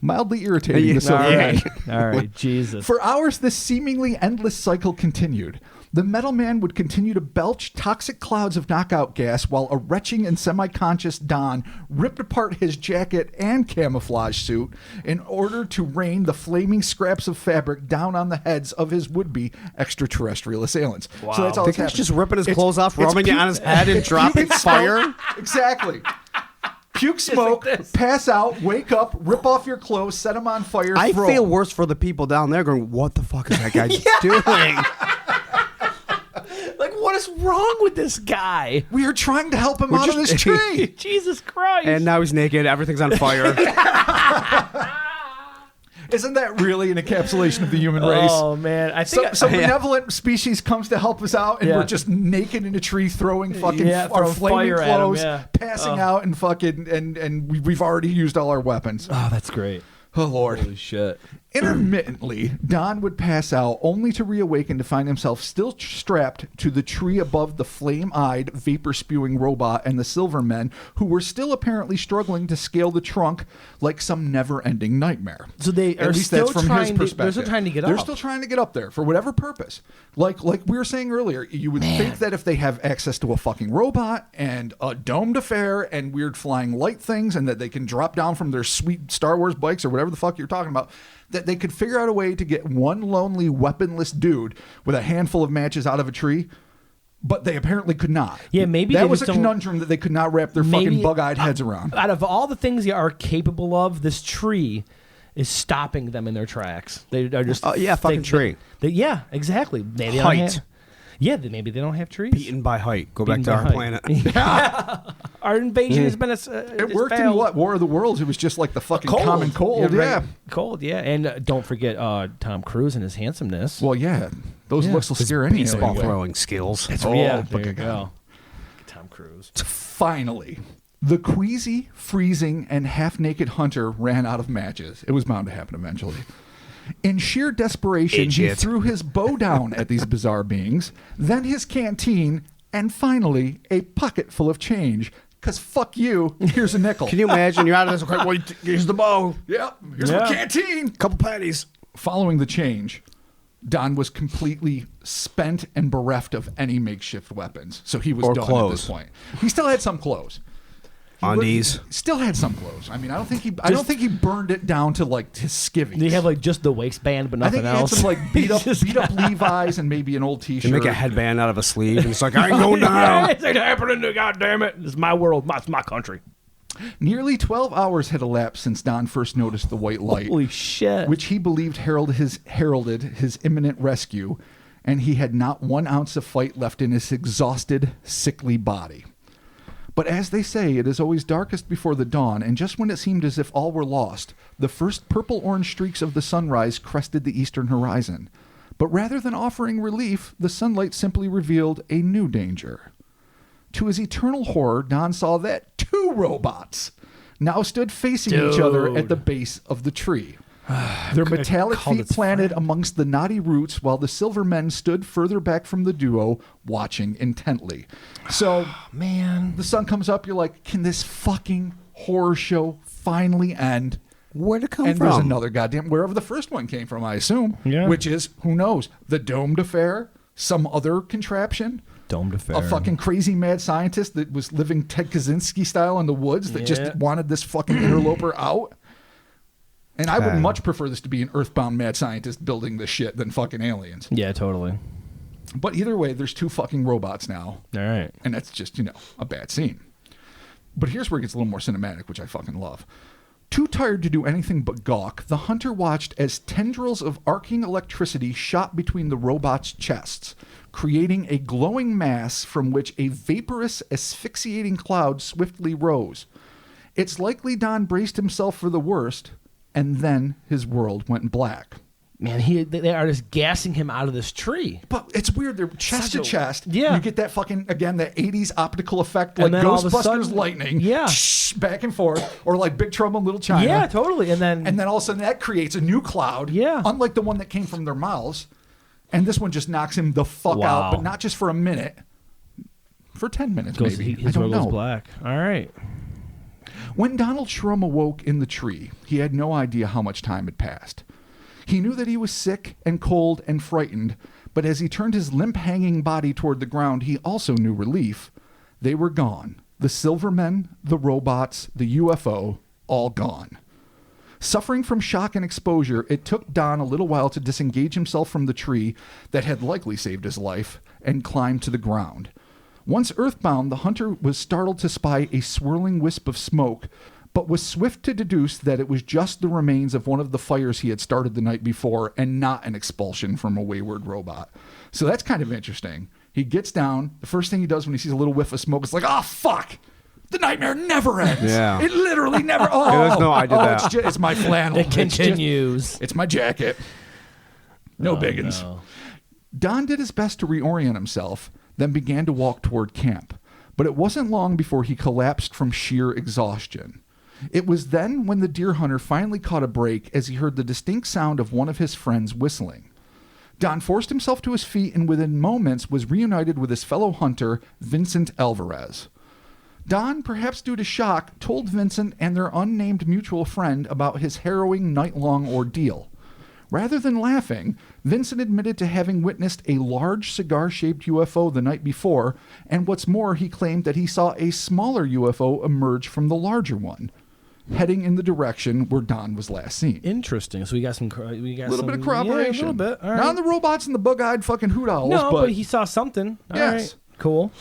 Mildly irritating Yeah. the silver all men. right. All right, Jesus. For hours, this seemingly endless cycle continued. The metal man would continue to belch toxic clouds of knockout gas while a retching and semi-conscious Don ripped apart his jacket and camouflage suit in order to rain the flaming scraps of fabric down on the heads of his would-be extraterrestrial assailants. Wow. So that's all The that's guy's happening. just ripping his It's- clothes off, it's rubbing it puke- on his head, and it's dropping puke fire. smoke. Exactly. Puke smoke, like this. pass out, wake up, rip off your clothes, set them on fire. I throw feel 'em. worse for the people down there going, what the fuck is that guy doing? Like, what is wrong with this guy? We are trying to help him out of this tree. Jesus Christ. And now he's naked. Everything's on fire. Isn't that really an encapsulation of the human race? Oh, man. I think Some benevolent species comes to help us out, and Yeah. we're just naked in a tree, throwing fucking our throwing flaming fire at 'em, clothes, yeah. passing out, and fucking and we've already used all our weapons. Oh, that's great. Oh Lord! Holy shit. Intermittently, Don would pass out, only to reawaken to find himself still strapped to the tree above the flame-eyed, vapor-spewing robot and the Silvermen, who were still apparently struggling to scale the trunk like some never-ending nightmare. So they At are least still that's from trying his to, perspective. they're still trying to get They're up. still trying to get up there for whatever purpose. Like we were saying earlier, you would think that if they have access to a fucking robot and a domed affair and weird flying light things, and that they can drop down from their sweet Star Wars bikes or whatever the fuck you're talking about, that they could figure out a way to get one lonely weaponless dude with a handful of matches out of a tree. But they apparently could not. Yeah, maybe that they was a just don't- conundrum that they could not wrap their fucking bug-eyed heads around. Out of all the things they are capable of, this tree is stopping them in their tracks. They are just fucking tree. Yeah, exactly. Maybe Height. They don't have, maybe they don't have trees. Beaten by height. Go back Beaten to by our height. planet. Our invasion has been It worked in what? War of the Worlds. It was just like the fucking common cold. right. Yeah. Cold. Yeah, and don't forget Tom Cruise and his handsomeness. Well, yeah. Those looks will scare any Baseball anyway. throwing skills. Oh, yeah, look there you at go. Tom Cruise. Finally, the queasy, freezing, and half-naked hunter ran out of matches. It was bound to happen eventually. In sheer desperation, he Idiot. threw his bow down at these bizarre beings, then his canteen, and finally, a pocket full of change. Because fuck you, here's a nickel. Can you imagine? You're out of this. Okay, well, here's the bow. Yep, here's Yeah. my canteen. Couple patties. Following the change, Don was completely spent and bereft of any makeshift weapons. So he was Or done at clothes. this point. He still had some clothes. Undies. Still had some clothes. I mean, I don't think he burned it down to like his skivvies. They have like just the waistband, but I nothing think he else. had some like beat up Just got- Levi's and maybe an old You T-shirt. make a headband out of a sleeve, and it's like, I ain't going Yeah, down. it's ain't happening. God damn it! This is my world. It's my country. Nearly 12 hours had elapsed since Don first noticed the white light, Holy shit! which he believed heralded his imminent rescue, and he had not 1 ounce of fight left in his exhausted, sickly body. But as they say, it is always darkest before the dawn, and just when it seemed as if all were lost, the first purple-orange streaks of the sunrise crested the eastern horizon. But rather than offering relief, the sunlight simply revealed a new danger. To his eternal horror, Don saw that 2 robots now stood facing each other at the base of the tree. Their metallic feet planted amongst the knotty roots, while the silver men stood further back from the duo, watching intently. So, man, the sun comes up, you're like, can this fucking horror show finally end? Where'd it come And from? there's another goddamn, wherever the first one came from, I assume. Yeah. Which is, who knows, the domed affair, some other contraption. Domed affair. A fucking crazy mad scientist that was living Ted Kaczynski style in the woods that just wanted this fucking interloper out. And I would much prefer this to be an earthbound mad scientist building this shit than fucking aliens. Yeah, totally. But either way, there's 2 fucking robots now. All right. And that's just, a bad scene. But here's where it gets a little more cinematic, which I fucking love. Too tired to do anything but gawk, the hunter watched as tendrils of arcing electricity shot between the robots' chests, creating a glowing mass from which a vaporous, asphyxiating cloud swiftly rose. It's likely Don braced himself for the worst, and then his world went black. Man, they are just gassing him out of this tree. But it's weird. They're chest to chest. Yeah. You get that fucking, again, that 80s optical effect, like And then all of a Ghostbusters sudden- lightning. Yeah. Back and forth. Or like Big Trouble in Little China. Yeah, totally. And then all of a sudden that creates a new cloud. Yeah. Unlike the one that came from their mouths. And this one just knocks him the fuck Wow. out. But not just for a minute. For 10 minutes, maybe. his I don't world know. goes black. All right. When Donald Shrum awoke in the tree, he had no idea how much time had passed. He knew that he was sick and cold and frightened, but as he turned his limp-hanging body toward the ground, he also knew relief. They were gone. The Silvermen, the robots, the UFO, all gone. Suffering from shock and exposure, it took Don a little while to disengage himself from the tree that had likely saved his life and climb to the ground. Once earthbound, the hunter was startled to spy a swirling wisp of smoke, but was swift to deduce that it was just the remains of one of the fires he had started the night before and not an expulsion from a wayward robot. So that's kind of interesting. He gets down. The first thing he does when he sees a little whiff of smoke is like, oh, fuck. The nightmare never ends. Yeah. It literally never. Oh, I did that. It's my flannel. It continues. It's my jacket. No biggins. No. Don did his best to reorient himself, then began to walk toward camp. But it wasn't long before he collapsed from sheer exhaustion. It was then when the deer hunter finally caught a break as he heard the distinct sound of one of his friends whistling. Don forced himself to his feet and within moments was reunited with his fellow hunter, Vincent Alvarez. Don, perhaps due to shock, told Vincent and their unnamed mutual friend about his harrowing night-long ordeal. Rather than laughing, Vincent admitted to having witnessed a large cigar-shaped UFO the night before, and what's more, he claimed that he saw a smaller UFO emerge from the larger one, heading in the direction where Don was last seen. Interesting. So we got some. A little bit of corroboration. Yeah, a little bit. All right. Not on the robots and the bug-eyed fucking hoot owls, No, but he saw something. All Yes. right. Cool.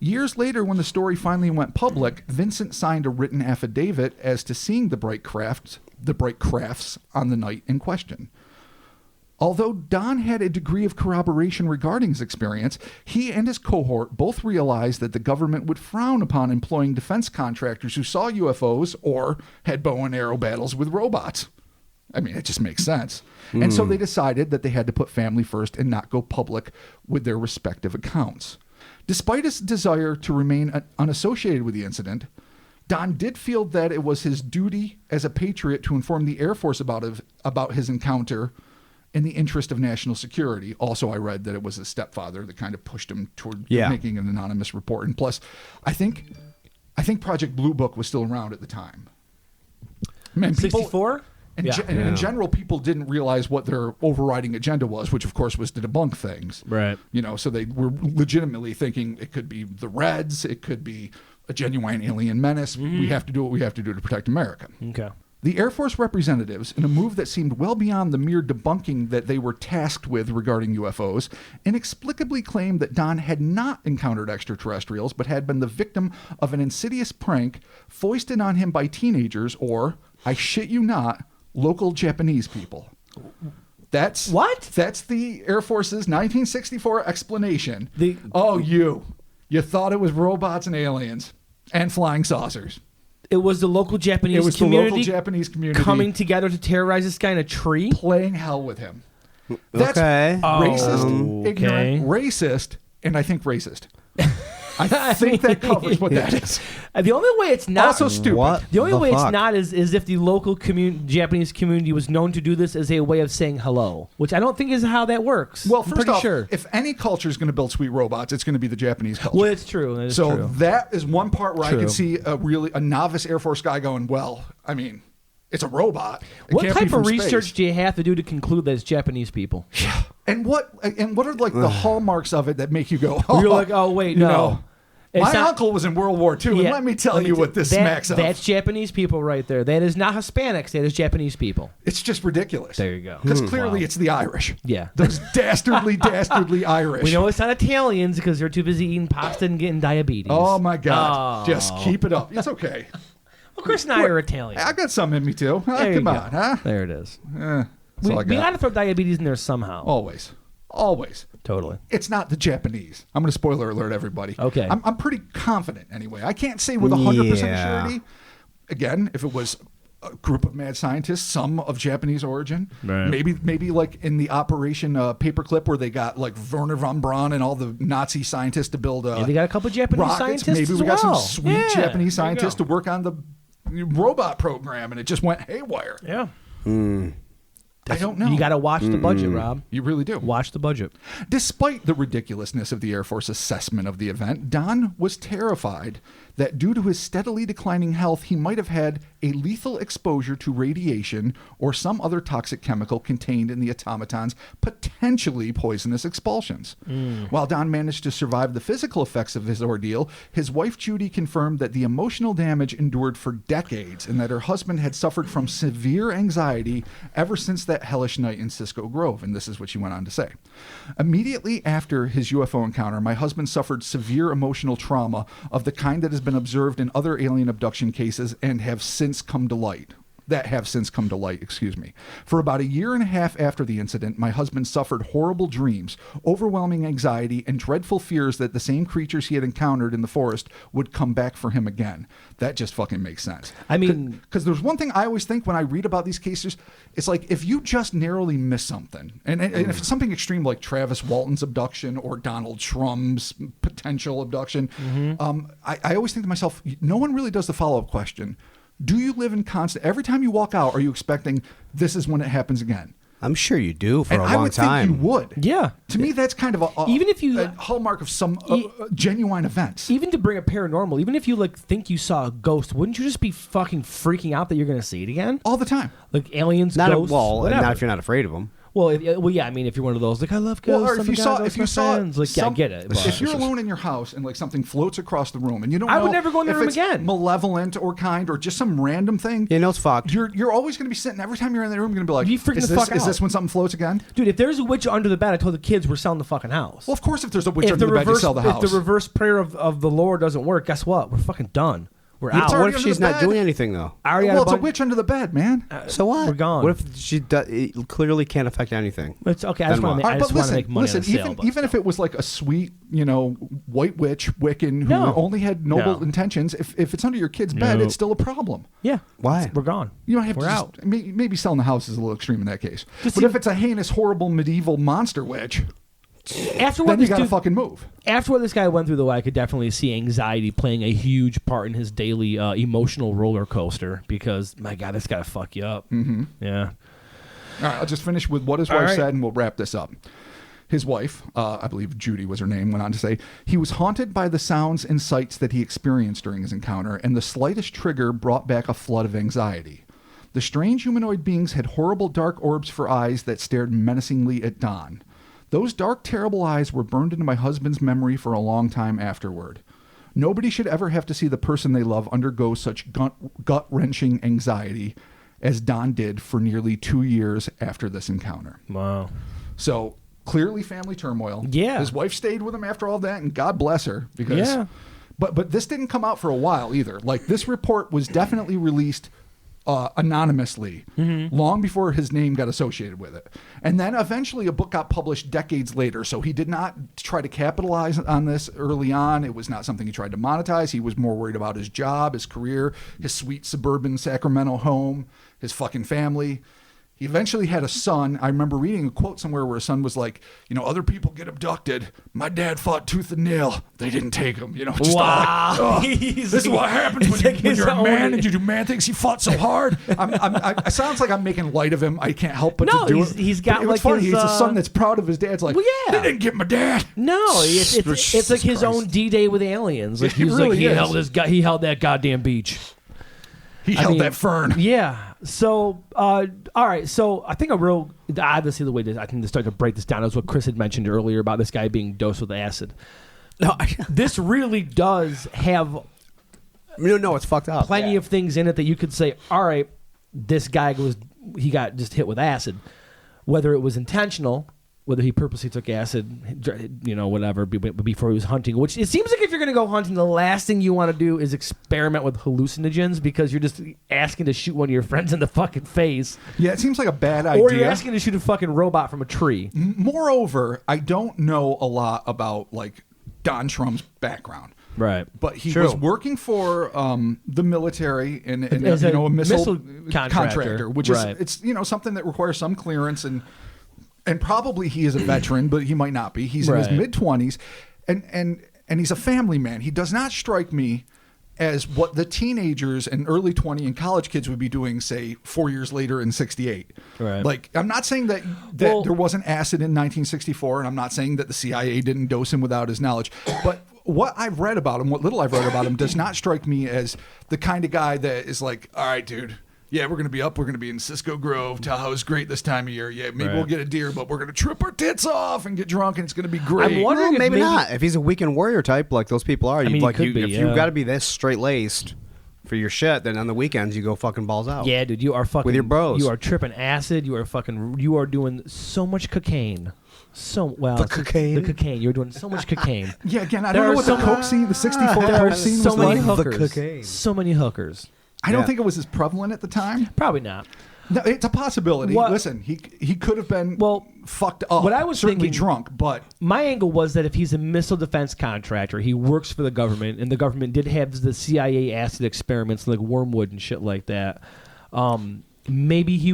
Years later, when the story finally went public, Vincent signed a written affidavit as to seeing the bright crafts on the night in question. Although Don had a degree of corroboration regarding his experience, he and his cohort both realized that the government would frown upon employing defense contractors who saw UFOs or had bow and arrow battles with robots. I mean, it just makes sense. And so they decided that they had to put family first and not go public with their respective accounts. Despite his desire to remain unassociated with the incident, Don did feel that it was his duty as a patriot to inform the Air Force about his encounter in the interest of national security. Also, I read that it was his stepfather that kind of pushed him toward making an anonymous report. And plus, I think Project Blue Book was still around at the time. Man, 64? In general, people didn't realize what their overriding agenda was, which of course was to debunk things. Right. So they were legitimately thinking it could be the Reds, it could be a genuine alien menace. We have to do what we have to do to protect America. Okay. The Air Force representatives, in a move that seemed well beyond the mere debunking that they were tasked with regarding UFOs, inexplicably claimed that Don had not encountered extraterrestrials, but had been the victim of an insidious prank foisted on him by teenagers or, I shit you not, local Japanese people. That's the Air Force's 1964 explanation. You thought it was robots and aliens. And flying saucers. It was the local Japanese It was community the local Japanese community coming together to terrorize this guy in a tree. playing hell with him. That's Okay. racist, Okay. ignorant, racist, and I think racist. I think that covers what that is. The only way it's not Also stupid. What? The only way fuck? it's not is if the local Japanese community was known to do this as a way of saying hello, which I don't think is how that works. Well, I'm first pretty off, sure. if any culture is going to build sweet robots, it's going to be the Japanese culture. Well, it's true. It's so true. that is one part where I True. can see a novice Air Force guy going, well, I mean, it's a robot. It What can't be type from of research space. do you have to do to conclude that it's Japanese people? And what are like the hallmarks of it that make you go, oh, You're like, oh wait, you no. know, It's my not- uncle was in World War II, and Yeah, let me tell you what this that- smacks of. That's Japanese people right there. That is not Hispanics. That is Japanese people. It's just ridiculous. There you go. Because clearly it's the Irish. Yeah. Those dastardly Irish. We know it's not Italians because they're too busy eating pasta and getting diabetes. Oh, my God. Oh. Just keep it up. It's okay. Well, Chris and I are Italian. I got some in me, too. There you Come go. on, huh? There it is. That's We all I got got. to throw diabetes in there somehow. Always. Always. Totally. It's not the Japanese. I'm going to spoiler alert everybody. Okay. I'm pretty confident anyway. I can't say with 100% Yeah. surety. Again, if it was a group of mad scientists, some of Japanese origin, Right. maybe like in the Operation Paperclip where they got like Werner von Braun and all the Nazi scientists to build Yeah, they got a couple Japanese rockets. scientists Maybe as we got some well. sweet Yeah, Japanese there you scientists go. to work on the robot program, and it just went haywire. Yeah. I don't know. You got to watch the budget, Rob. You really do. Watch the budget. Despite the ridiculousness of the Air Force assessment of the event, Don was terrified that due to his steadily declining health, he might have had a lethal exposure to radiation or some other toxic chemical contained in the automaton's potentially poisonous expulsions. While Don managed to survive the physical effects of his ordeal, his wife Judy confirmed that the emotional damage endured for decades and that her husband had suffered from severe anxiety ever since that hellish night in Cisco Grove. And this is what she went on to say. Immediately after his UFO encounter, my husband suffered severe emotional trauma of the kind that has been observed in other alien abduction cases and have since come to light. For about a year and a half after the incident, my husband suffered horrible dreams, overwhelming anxiety, and dreadful fears that the same creatures he had encountered in the forest would come back for him again. That just fucking makes sense. I mean, because there's one thing I always think when I read about these cases, it's like if you just narrowly miss something, and if it's something extreme like Travis Walton's abduction or Donald Trump's potential abduction, I always think to myself, no one really does the follow-up question. Do you live in constant? Every time you walk out, are you expecting this is when it happens again? I'm sure you do for And a I long would time. think you would. Yeah. To me, that's kind of Even if you- a hallmark of some genuine events. Even to bring a paranormal, even if you like think you saw a ghost, wouldn't you just be fucking freaking out that you're going to see it again? All the time. Like aliens, Not ghosts, whatever. not if you're not afraid of them. Well, yeah. I mean, if you're one of those, like I love ghosts. Well, or I'm the guy that if you goes saw, with my friends. Like, yeah, I get it. but- If you're alone in your house and like something floats across the room and you don't know I would never go in the if room it's again. malevolent or kind or just some random thing, You know it's fucked. you're always going to be sitting every time you're in the room. You're going to be like, You freaking is the this fuck is out. this when something floats again? Dude, if there's a witch under the bed, I told the kids we're selling the fucking house. Well, of course, if there's a witch under the bed, you sell the house. If the reverse prayer of the Lord doesn't work, guess what? We're fucking done. We're It's out. already What if under she's the not bed. doing anything though? I already Well, had it's a bunch- witch under the bed, man. So what? We're gone. What if she does? It clearly can't affect anything. It's okay. I Then just want what? to All right, but listen, make money on the sale. even, but even if it was like a sweet, white witch Wiccan who No. only had noble No. intentions, if it's under your kid's bed, No. it's still a problem. yeah, Why? we're gone. You don't have We're to out. just, maybe selling the house is a little extreme in that case. Just But see- if it's a heinous, horrible, medieval monster witch, After what then you this got to dude, fucking move. after what this guy went through, though, I could definitely see anxiety playing a huge part in his daily emotional roller coaster. Because my God, this gotta fuck you up. Mm-hmm. Yeah. All right, I'll just finish with what his All wife right. said, and we'll wrap this up. His wife, I believe Judy was her name, went on to say, he was haunted by the sounds and sights that he experienced during his encounter, and the slightest trigger brought back a flood of anxiety. The strange humanoid beings had horrible dark orbs for eyes that stared menacingly at Don. Those dark, terrible eyes were burned into my husband's memory for a long time afterward. Nobody should ever have to see the person they love undergo such gut-wrenching anxiety as Don did for nearly 2 years after this encounter. Wow. So clearly family turmoil. Yeah. His wife stayed with him after all that, and God bless her. Because, Yeah. But this didn't come out for a while either. Like, this report was definitely released anonymously long before his name got associated with it. And then eventually a book got published decades later. So he did not try to capitalize on this early on. It was not something he tried to monetize. He was more worried about his job, his career, his sweet suburban Sacramento home, his fucking family. He eventually had a son. I remember reading a quote somewhere where a son was like, other people get abducted. My dad fought tooth and nail. They didn't take him. Just Wow. all like, this is what happens when you're a man and you do man things. He fought so hard. It sounds like I'm making light of him. I can't help but to do it. He's got But like it's funny. his, He's a son that's proud of his dad's like, well, yeah. they didn't get my dad. No, it's like his own D-Day with aliens. Like It he was really like he held that goddamn beach. He held that fern. Yeah. So, all right. So I think obviously the way I think to start to break this down is what Chris had mentioned earlier about this guy being dosed with acid. No, this really does have No, it's fucked up. plenty of things in it that you could say, all right, this guy he got just hit with acid, whether it was intentional, whether he purposely took acid, whatever, before he was hunting. Which it seems like if you're going to go hunting, the last thing you want to do is experiment with hallucinogens because you're just asking to shoot one of your friends in the fucking face. Yeah, it seems like a bad idea. Or you're asking to shoot a fucking robot from a tree. Moreover, I don't know a lot about like Don Trump's background. Right. But he was working for the military and As a missile contractor, which right. is it's something that requires some clearance and probably he is a veteran, but he might not be. He's in his mid-20s and he's a family man. He does not strike me as what the teenagers and early 20 and college kids would be doing, say, 4 years later in 68. Right. Like, I'm not saying that there wasn't acid in 1964, and I'm not saying that the CIA didn't dose him without his knowledge, but what I've read about him, what little I've read about him, does not strike me as the kind of guy that is like, all right, dude, yeah, we're going to be in Cisco Grove. Tahoe's great this time of year. Yeah, maybe we'll get a deer, but we're going to trip our tits off and get drunk, and it's going to be great. I'm wondering maybe not. If he's a weekend warrior type, like those people are, you've got to be this straight-laced for your shit, then on the weekends you go fucking balls out. Yeah, dude, you are fucking... with your bros. You are tripping acid. You are doing so much cocaine. The cocaine. You're doing so much cocaine. Yeah, again, I don't know what the coke scene, the 64 coke scene was like. So many hookers. I don't think it was as prevalent at the time. Probably not. No, it's a possibility. Listen, he could have been fucked up. What I was certainly thinking, drunk, but my angle was that if he's a missile defense contractor, he works for the government, and the government did have the CIA acid experiments like Wormwood and shit like that. Maybe he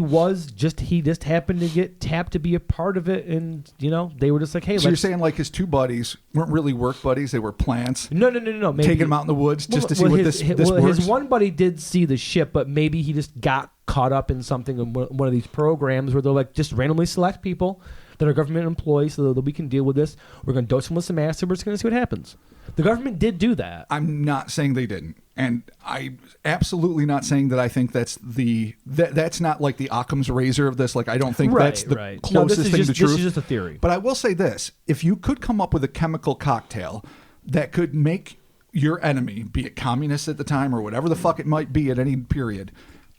just happened to get tapped to be a part of it, and they were just like, hey. So you're saying like his two buddies weren't really work buddies; they were plants. No. Maybe, taking him out in the woods just to see what this works. His one buddy did see the ship, but maybe he just got caught up in something in one of these programs where they'll like just randomly select people that are government employees so that we can deal with this. We're going to dose them with some acid. We're just going to see what happens. The government did do that. I'm not saying they didn't. And I'm absolutely not saying that I think that's not like the Occam's razor of this. Like, I don't think that's the closest thing to truth. This is just a theory. But I will say this. If you could come up with a chemical cocktail that could make your enemy, be it communist at the time or whatever the fuck it might be at any period,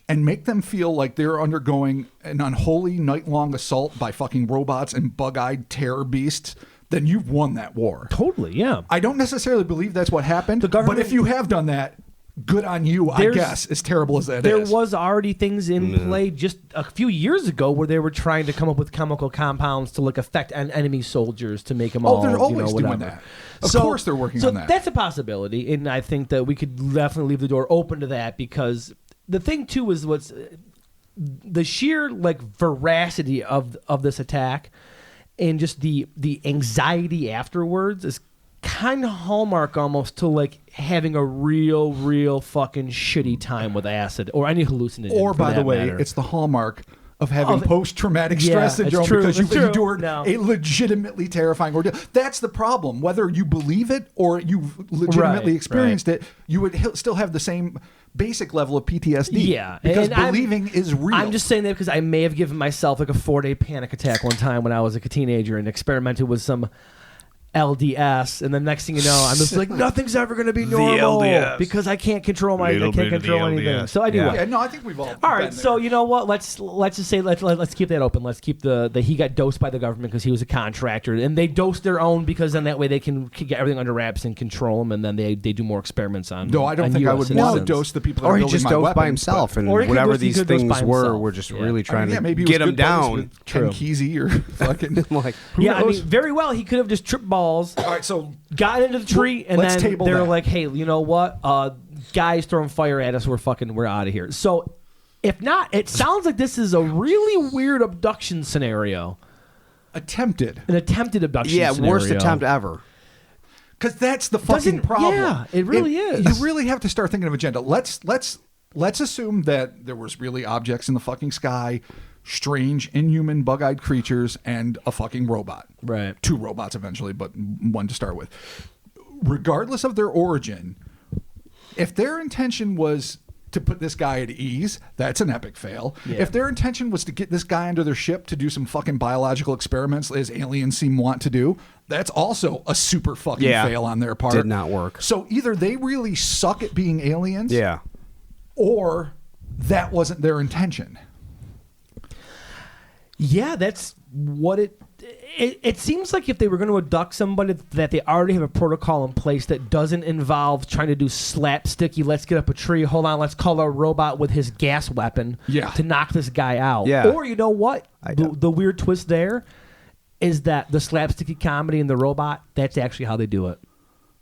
and make them feel like they're undergoing an unholy night-long assault by fucking robots and bug-eyed terror beasts, then you've won that war. Totally, yeah. I don't necessarily believe that's what happened, but if you have done that, good on you, I guess, as terrible as that is. There was already things in play just a few years ago where they were trying to come up with chemical compounds to like affect enemy soldiers to make them all. They're always doing that. Of course they're working on that. That's a possibility, and I think that we could definitely leave the door open to that because the thing too is what's the sheer like veracity of this attack and just the anxiety afterwards is kind of hallmark almost to like having a real fucking shitty time with acid or any hallucinogen. Or by the way, matter. It's the hallmark of having post-traumatic stress syndrome because you've endured a legitimately terrifying ordeal. That's the problem. Whether you believe it or you've legitimately experienced it, you would still have the same basic level of PTSD. Yeah. Because believing is real. I'm just saying that because I may have given myself like a 4-day panic attack one time when I was a teenager and experimented with some LDS, and the next thing you know, I'm just like, nothing's ever going to be normal LDS. because I can't control anything. So anyway, Yeah, no, I think we've all. all right. been So there. you know what? Let's just say let's keep that open. Let's keep the he got dosed by the government because he was a contractor, and they dose their own because then that way they can get everything under wraps and control them, and then they do more experiments on. No, I don't on think I US would want to citizens. dose the people that Or are he building just my dosed weapons, by himself, but- and Or he could whatever dose- he these could dose things by were, himself. we're just Yeah. really trying yeah, maybe to he was get him good buddies down. with True. Ken Kesey or fucking. Like, Who Yeah, I knows? mean, very well. He could have just tripped balls, All right, so got into the tree, and let's then table they're that. like, "Hey, you know what? Guys throwing fire at us. We're out of here." So, if not, it sounds like this is a really weird abduction scenario, attempted, an attempted abduction. yeah, scenario. worst attempt ever. because that's the fucking Doesn't- problem. yeah, it really is. You really have to start thinking of agenda. Let's assume that there was really objects in the fucking sky, strange, inhuman, bug-eyed creatures, and a fucking robot. Right. 2 robots eventually, but 1 to start with. Regardless of their origin, if their intention was to put this guy at ease, that's an epic fail. Yeah. If their intention was to get this guy under their ship to do some fucking biological experiments as aliens seem want to do, that's also a super fucking Yeah. fail on their part. Did not work. So either they really suck at being aliens, Yeah. or that wasn't their intention. Yeah, that's what it seems like if they were going to abduct somebody, that they already have a protocol in place that doesn't involve trying to do slapsticky, let's get up a tree, hold on, let's call a robot with his gas weapon Yeah. to knock this guy out. Yeah. Or you know what? The weird twist there is that the slapsticky comedy and the robot, that's actually how they do it.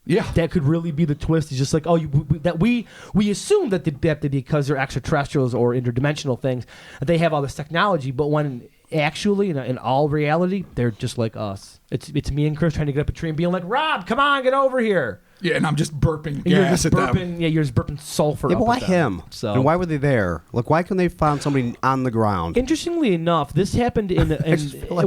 Yeah. That could really be the twist. It's just like, we assume that because they're extraterrestrials or interdimensional things, that they have all this technology, but when actually, in all reality, they're just like us. It's me and Chris trying to get up a tree and being like, Rob, come on, get over here. Yeah, and I'm just burping And you're gas just at them. burping. Yeah, you're just burping sulfur. Yeah, up but why at them. him? So And why were they there? Like, why couldn't they find somebody on the ground? interestingly enough, this happened in just feel like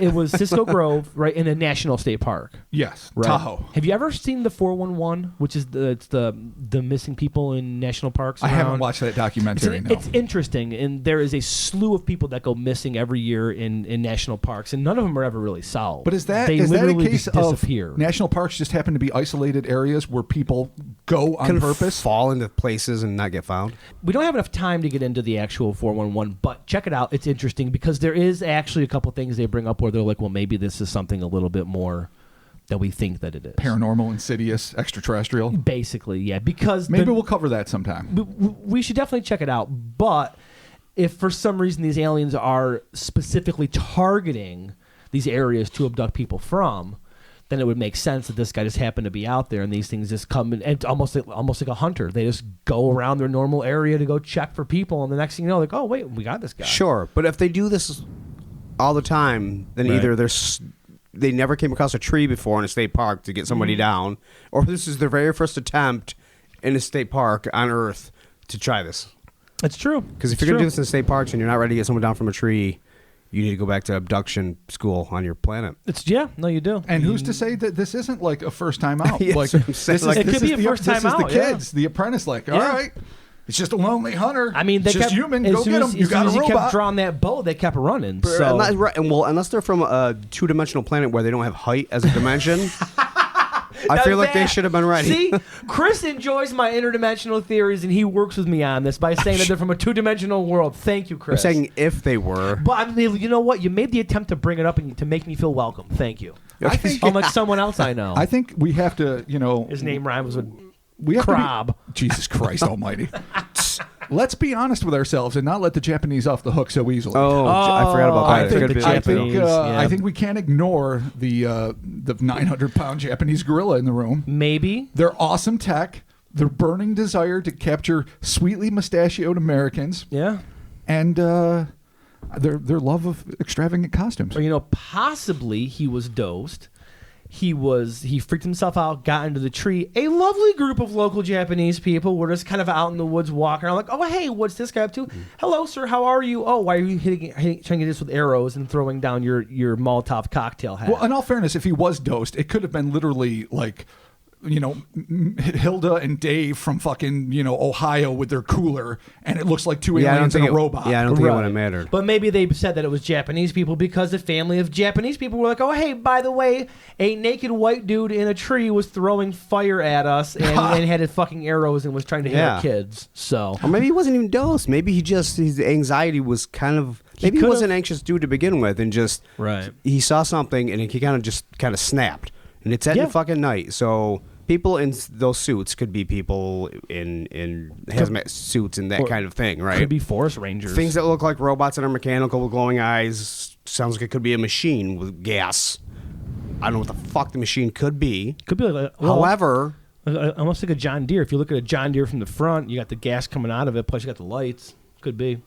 it was Cisco Grove, right, in a national state park. Yes, Right. Tahoe. Have you ever seen the 411, which is the missing people in national parks? I haven't around? watched that documentary. No. It's interesting, and there is a slew of people that go missing every year in national parks, and none of them are ever really solved. But is that they a literally case just of disappear? national parks just happen to be isolated areas where people go on Can purpose? fall into places and not get found? We don't have enough time to get into the actual 411, but check it out. It's interesting because there is actually a couple things they bring up where they're like, well, maybe this is something a little bit more that we think that it is. Paranormal, insidious, extraterrestrial. Basically, yeah, because Maybe we'll cover that sometime. we should definitely check it out. But if for some reason these aliens are specifically targeting these areas to abduct people from, then it would make sense that this guy just happened to be out there and these things just come in, and almost like a hunter. They just go around their normal area to go check for people, and the next thing you know, like, oh wait, we got this guy. Sure, but if they do this all the time, then Right. either they never came across a tree before in a state park to get somebody down, or this is their very first attempt in a state park on Earth to try this. It's true. Because if you're going to do this in state parks and you're not ready to get someone down from a tree, you need to go back to abduction school on your planet. You do. And who's to say that this isn't like a first time out? Yeah, like that's what I'm saying. this is, Like, it this could be is a first time this is out, the kids, the apprentice. Like, all Yeah. right, it's just a lonely hunter. I mean, they it's just kept human. as Go soon get as, him. You as soon got a as he kept robot. drawing that bow, they kept running. So Unless they're from a two-dimensional planet where they don't have height as a dimension, I Now feel like they that- should have been ready. See, Chris enjoys my interdimensional theories, and he works with me on this by saying that they're from a two-dimensional world. Thank you, I'm Chris. saying if they were. But I mean, you know what? You made the attempt to bring it up and to make me feel welcome. Thank you. I think Unlike someone else I know. I think we have to, His name rhymes with we have Crab. to be, Jesus Christ Almighty. Let's be honest with ourselves and not let the Japanese off the hook so easily. Oh, I forgot about that. I It's think, gonna be I, like that. think, yeah. I think we can't ignore the 900-pound Japanese gorilla in the room. maybe. Their awesome tech, their burning desire to capture sweetly mustachioed Americans, Yeah. and their love of extravagant costumes. Or, possibly he was dosed. He freaked himself out, got into the tree. A lovely group of local Japanese people were just kind of out in the woods walking around like, oh, hey, what's this guy up to? Hello, sir, how are you? Oh, why are you trying to get this with arrows and throwing down your Molotov cocktail hat? Well, in all fairness, if he was dosed, it could have been literally like Hilda and Dave from fucking, Ohio with their cooler, and it looks like two Yeah, I don't aliens and think a robot. Yeah, I don't think it would Right. have mattered. But maybe they said that it was Japanese people because the family of Japanese people were like, oh, hey, by the way, a naked white dude in a tree was throwing fire at us and had his fucking arrows and was trying to hit our kids. So, Or maybe he wasn't even dosed. Maybe his anxiety was kind of. Maybe he was an anxious dude to begin with, and just he saw something and he kind of snapped. And it's at fucking night, so people in those suits could be people in hazmat suits and that kind of thing, right? Could be forest rangers. Things that look like robots that are mechanical with glowing eyes. Sounds like it could be a machine with gas. I don't know what the fuck the machine could be. Could be like, However, almost like a John Deere. If you look at a John Deere from the front, you got the gas coming out of it, plus you got the lights. Could be.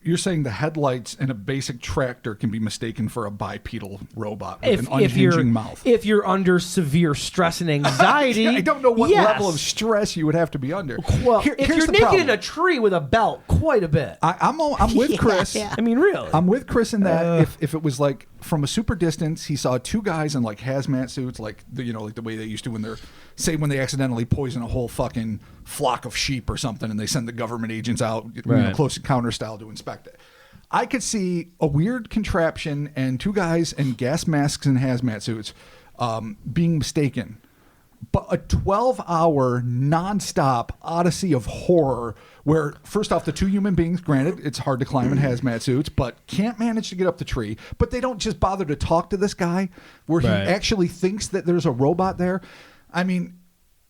You're saying the headlights in a basic tractor can be mistaken for a bipedal robot with an unhinging mouth. If you're under severe stress and anxiety. I don't know what level of stress you would have to be under. Well, if you're naked in a tree with a belt, quite a bit. I'm with Chris. I mean, really. I'm with Chris in that if it was like from a super distance, he saw two guys in like hazmat suits, like like the way they used to when they accidentally poison a whole fucking flock of sheep or something, and they send the government agents out, close encounter style, to inspect it. I could see a weird contraption and two guys in gas masks and hazmat suits being mistaken. But a 12-hour nonstop odyssey of horror where, first off, the two human beings, granted, it's hard to climb in hazmat suits, but can't manage to get up the tree. But they don't just bother to talk to this guy where he actually thinks that there's a robot there. I mean,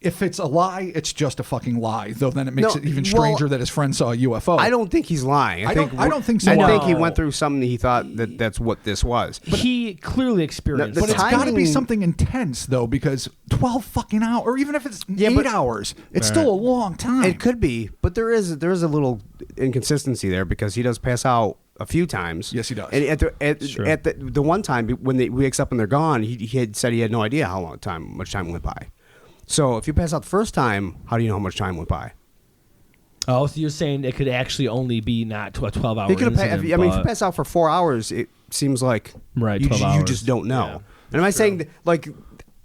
if it's a lie, it's just a fucking lie. Though then it makes it even stranger that his friend saw a UFO. I don't think he's lying. I don't think so. I think he went through something. He thought that's what this was. But he clearly experienced But it. it's got to be something intense, though, because 12 fucking hours, or even if it's 8 hours, it's still a long time. It could be, but there is a little inconsistency there because he does pass out a few times. Yes, he does. And at the one time when he wakes up and they're gone, he had said he had no idea how much time went by. So if you pass out the first time, how do you know how much time went by? Oh, so you're saying it could actually only be not a 12-hour incident? If you pass out for 4 hours, it seems like you just don't know. Yeah. And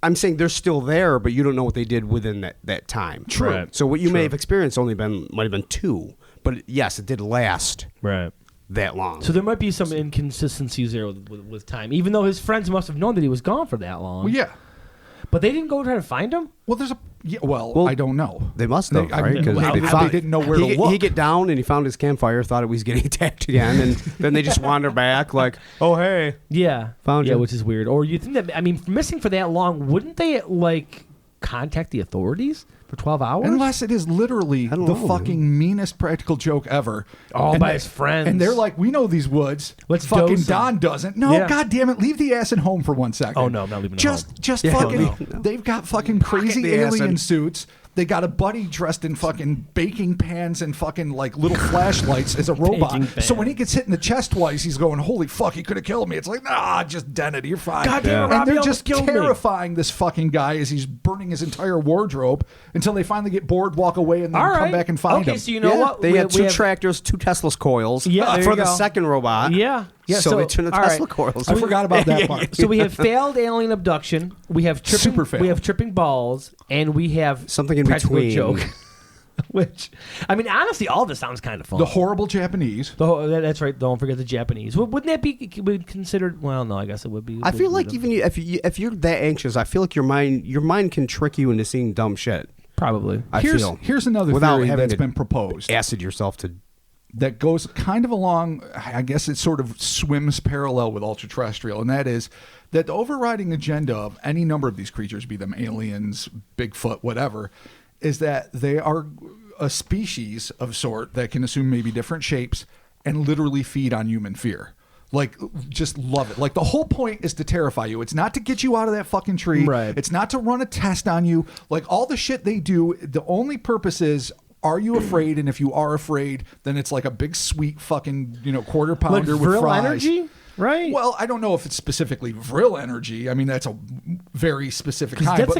I'm saying they're still there, but you don't know what they did within that time. True. Right. So what you may have experienced might have been 2, but yes, it did last. Right. That long. So there might be some inconsistencies there with time, even though his friends must have known that he was gone for that long. Well, yeah. But they didn't go try to find him? Well, I don't know. They must have, right? Because they didn't know where to look. He get down and he found his campfire, thought it was getting attacked again, and then they just wander back like, oh, hey. Yeah. Found you. Yeah, which is weird. Or you think that, missing for that long, wouldn't they, contact the authorities for 12 hours? Unless it is literally fucking meanest practical joke ever. All by his friends. And they're like, we know these woods. Let's fucking dose Don doesn't. No, God damn it. Leave the ass at home for 1 second. Oh, no, I'm not leaving Just fucking, they've got fucking crazy alien suits. They got a buddy dressed in fucking baking pans and fucking little flashlights as a robot. So when he gets hit in the chest twice, he's going, holy fuck, he could have killed me. It's like, nah, just dented. You're fine. God damn it, and they're just killed terrifying this fucking guy as he's burning his entire wardrobe until they finally get bored, walk away, and then come back and find him. Okay, so you know what? They had 2 tractors, 2 Tesla's coils for the second robot. Yeah. Yeah, so they turned the Tesla coils. I forgot about that part. So we have failed alien abduction. We have Super tripping balls, and we have something in practical between. Joke. Which, honestly, all this sounds kind of fun. The horrible Japanese. That's right. Don't forget the Japanese. Wouldn't that be considered? Well, no, I guess it would be. I feel like even if you're that anxious, I feel like your mind can trick you into seeing dumb shit. Probably. Here's another theory that's been proposed. Acid yourself to. That goes kind of along, I guess it sort of swims parallel with ultra-terrestrial, and that is that the overriding agenda of any number of these creatures, be them aliens, Bigfoot, whatever, is that they are a species of sort that can assume maybe different shapes and literally feed on human fear. Just love it. The whole point is to terrify you. It's not to get you out of that fucking tree. Right. It's not to run a test on you. All the shit they do, the only purpose is, are you afraid? And if you are afraid, then it's like a big sweet fucking quarter pounder with fries. Energy, right? Well, I don't know if it's specifically vril energy. That's a very specific kind. That's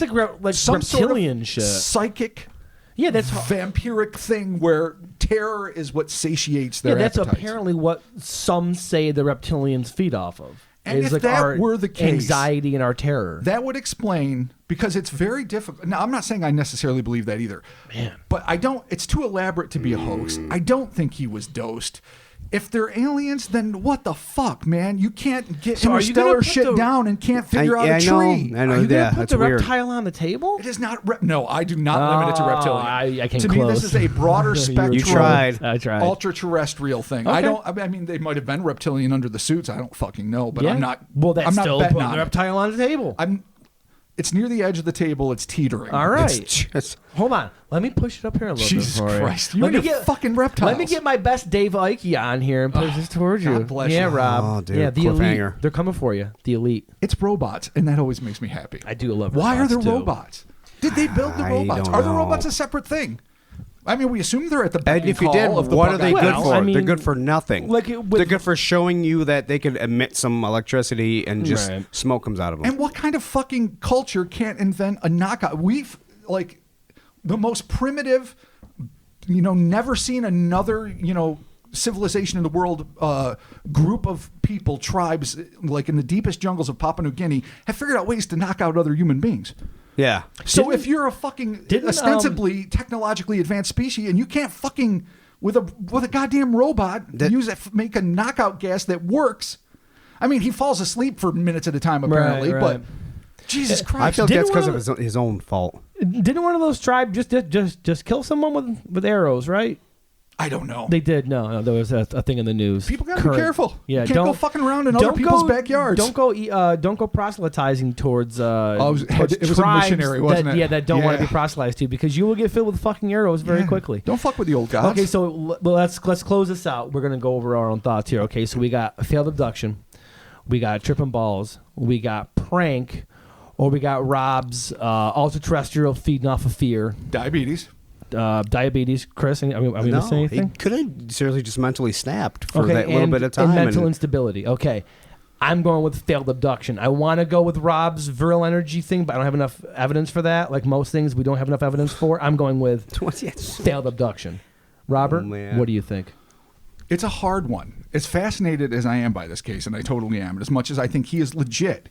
like some reptilian sort of shit. Psychic. Yeah, that's vampiric thing where terror is what satiates their that's appetites. apparently what some say the reptilians feed off of. And is if like that our were the case, anxiety and our terror. That would explain, because it's very difficult. Now, I'm not saying I necessarily believe that either. Man. But I don't, it's too elaborate to be a hoax. I don't think he was dosed. If they're aliens, then what the fuck, man? You can't get interstellar shit down and can't figure out a tree. I know. Are you Yeah, gonna put that's the weird. reptile on the table? It is not. No, I do not limit it to reptilian. I came to close. me, this is a broader spectrum. You tried. I tried. Ultra-terrestrial thing. Okay. I mean, they might have been reptilian under the suits. I don't fucking know, but Yeah. I'm not. Well, that's I'm not still betting putting on the it. reptile on the table. It's near the edge of the table. It's teetering. All right. It's just, Hold on. Let me push it up here a little Jesus bit for Christ. you. You and your fucking reptiles. Let me get my best Dave Ike on here and push this towards you. God bless yeah, you. Rob. Oh, dude, yeah, the elite. cliffhanger. They're coming for you. The elite. It's robots, and that always makes me happy. I do love Why are robots, there too. robots? Did they build the I robots? don't Are the know. robots a separate thing? I mean, we assume they're at the beck and and if you call did, of the what are bug they eyed good guys. for? I mean, They're good for nothing. like They're good for showing you that they can emit some electricity and just Right. smoke comes out of them. And what kind of fucking culture can't invent a knockout? We've, like, the most primitive, never seen another, civilization in the world, group of people, tribes, like in the deepest jungles of Papua New Guinea, have figured out ways to knock out other human beings. Yeah. So if you're a fucking ostensibly technologically advanced species and you can't fucking with a goddamn robot make a knockout gas that works, I mean, he falls asleep for minutes at a time apparently, Right. but Jesus Christ! I feel Didn't that's because one of of his own fault. Didn't one of those tribes just kill someone with arrows, right? I don't know. They did. No, there was a thing in the news. People gotta be careful. Yeah, You can't go fucking around in other people's backyards. Don't go proselytizing towards. it was a tribes missionary, wasn't that, it? Yeah, that don't want to Yeah. be proselytized to, because you will get filled with fucking arrows very Yeah. quickly. Don't fuck with the old gods. Okay, so let's close this out. We're gonna go over our own thoughts here. Okay, so we got a failed abduction, we got tripping balls, we got prank, or we got Rob's ultra-terrestrial feeding off of fear. Diabetes. Chris, are we missing anything? He could have seriously just mentally snapped for that little and- bit of time. And mental instability. Okay. I'm going with failed abduction. I want to go with Rob's virile energy thing, but I don't have enough evidence for that. Like most things we don't have enough evidence for. I'm going with failed abduction. Robert, what do you think? It's a hard one. As fascinated as I am by this case, and I totally am, and as much as I think he is legit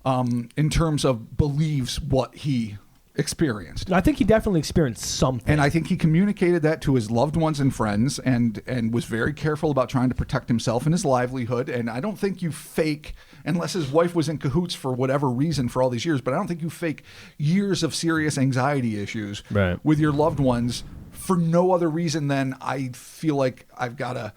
in terms of believes what he experienced. I think he definitely experienced something. And I think he communicated that to his loved ones and friends and was very careful about trying to protect himself and his livelihood. And I don't think you fake, unless his wife was in cahoots for whatever reason for all these years, but I don't think you fake years of serious anxiety issues with your loved ones for no other reason than I feel like I've got to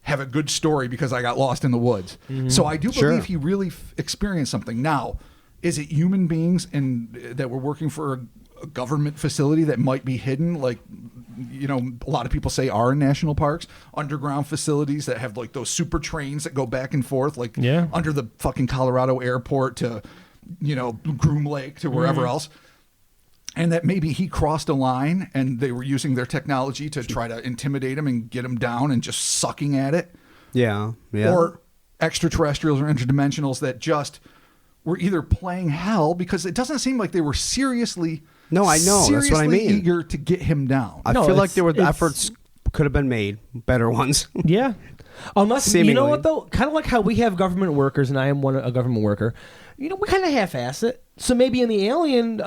have a good story because I got lost in the woods. Mm-hmm. So I do believe he really experienced something. Now, is it human beings that were working for a government facility that might be hidden? Like, a lot of people say are in national parks, underground facilities that have like those super trains that go back and forth, like under the fucking Colorado airport to, Groom Lake to wherever else. And that maybe he crossed a line and they were using their technology to try to intimidate him and get him down and just sucking at it. Yeah. Or extraterrestrials or interdimensionals that just were either playing hell, because it doesn't seem like they were seriously. No, I know. That's what I mean. Eager to get him down. I feel like there were efforts could have been made, better ones. Yeah. Unless, Seemingly. you know what, though? Kind of like how we have government workers, and I am a government worker. We kind of half-ass it. So maybe in the alien,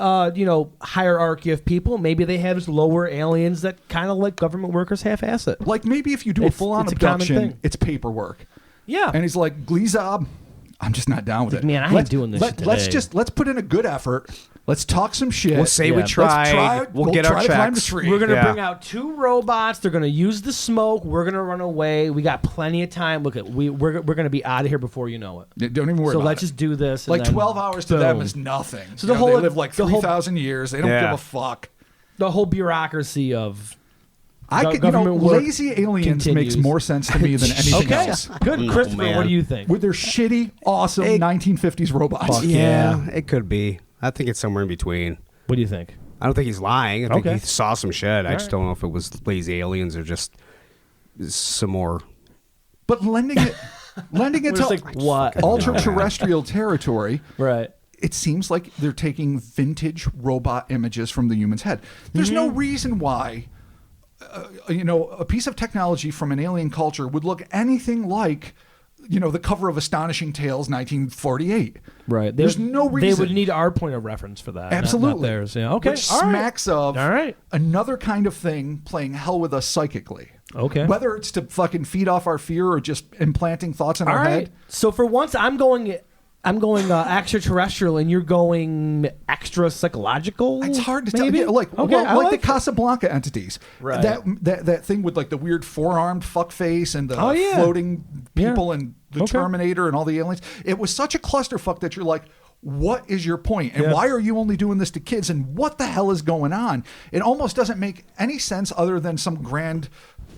hierarchy of people, maybe they have lower aliens that kind of like government workers half-ass it. Like maybe if you do a full-on abduction, it's paperwork. Yeah. And he's like, Gleazob, I'm just not down with it. Man, I ain't doing this shit today. Let's put in a good effort. Let's talk some shit. We'll say we tried. We'll get our checks. We're going to bring out 2 robots. They're going to use the smoke. We're going to run away. We got plenty of time. Look, we're going to be out of here before you know it. Yeah, don't even worry about it. So let's just do this. Like 12 hours to them is nothing. So they live like 3,000 years. They don't give a fuck. The whole bureaucracy of lazy aliens makes more sense to me than anything else. Good. Christopher, what do you think? With their shitty, awesome 1950s robots. Yeah, it could be. I think it's somewhere in between. What do you think? I don't think he's lying. I think he saw some shit. I just don't know if it was lazy aliens or just some more. But lending it to ultra-terrestrial territory, right? It seems like they're taking vintage robot images from the human's head. There's no reason why, a piece of technology from an alien culture would look anything like the cover of Astonishing Tales 1948. Right. There's no reason. They would need our point of reference for that. Absolutely. Not theirs. Yeah. Okay. Which smacks of all right. another kind of thing playing hell with us psychically. Okay. Whether it's to fucking feed off our fear or just implanting thoughts in our head. So for once, I'm going extraterrestrial, and you're going extra psychological. It's hard to tell. maybe? Yeah, like the Casablanca entities. Right. That thing with like the weird four-armed fuckface and the yeah. floating people Yeah. and the Terminator and all the aliens. It was such a clusterfuck that you're like, what is your point? And why are you only doing this to kids? And what the hell is going on? It almost doesn't make any sense other than some grand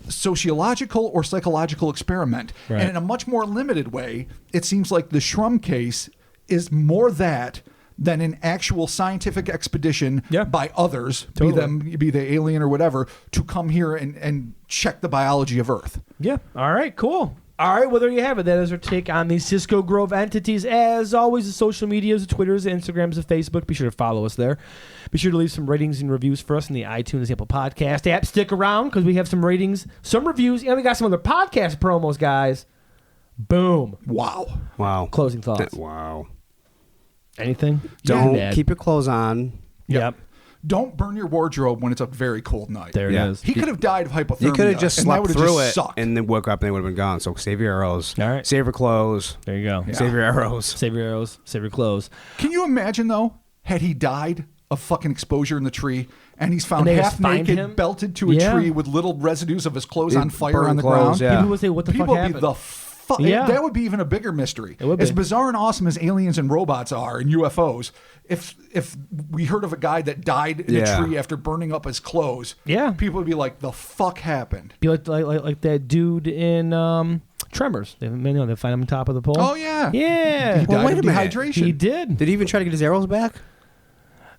sociological or psychological experiment. Right. And in a much more limited way, it seems like the Shrum case is more that than an actual scientific expedition by others, be they alien or whatever, to come here and check the biology of Earth. Yeah. All right. Cool. All right, well, there you have it. That is our take on the Cisco Grove entities. As always, the social medias, the Twitters, the Instagrams, the Facebook. Be sure to follow us there. Be sure to leave some ratings and reviews for us in the iTunes Apple Podcast app. Stick around because we have some ratings, some reviews, and we got some other podcast promos, guys. Boom. Wow. Closing thoughts. Wow. Anything? Don't keep your clothes on. Yep. Don't burn your wardrobe when it's a very cold night. There it is. He could have died of hypothermia. You could have just slept through it sucked. and then woke up and they would have been gone. So save your arrows. All right. Save your clothes. There you go. Yeah. Save your arrows. Save your arrows. Save your clothes. Can you imagine, though, had he died of fucking exposure in the tree and he's found And they half just find naked, him? belted to a tree with little residues of his clothes on fire Burned on the clothes, ground? yeah. People would say, what the People fuck would happened? be the fuck. Yeah. That would be even a bigger mystery. It would As be. bizarre and awesome as aliens and robots are and UFOs, if we heard of a guy that died in a tree after burning up his clothes, people would be like, the fuck happened? Be like that dude in Tremors. They find him on top of the pole. Oh, yeah. Yeah. He died wait of a minute. dehydration. He did. Did he even try to get his arrows back?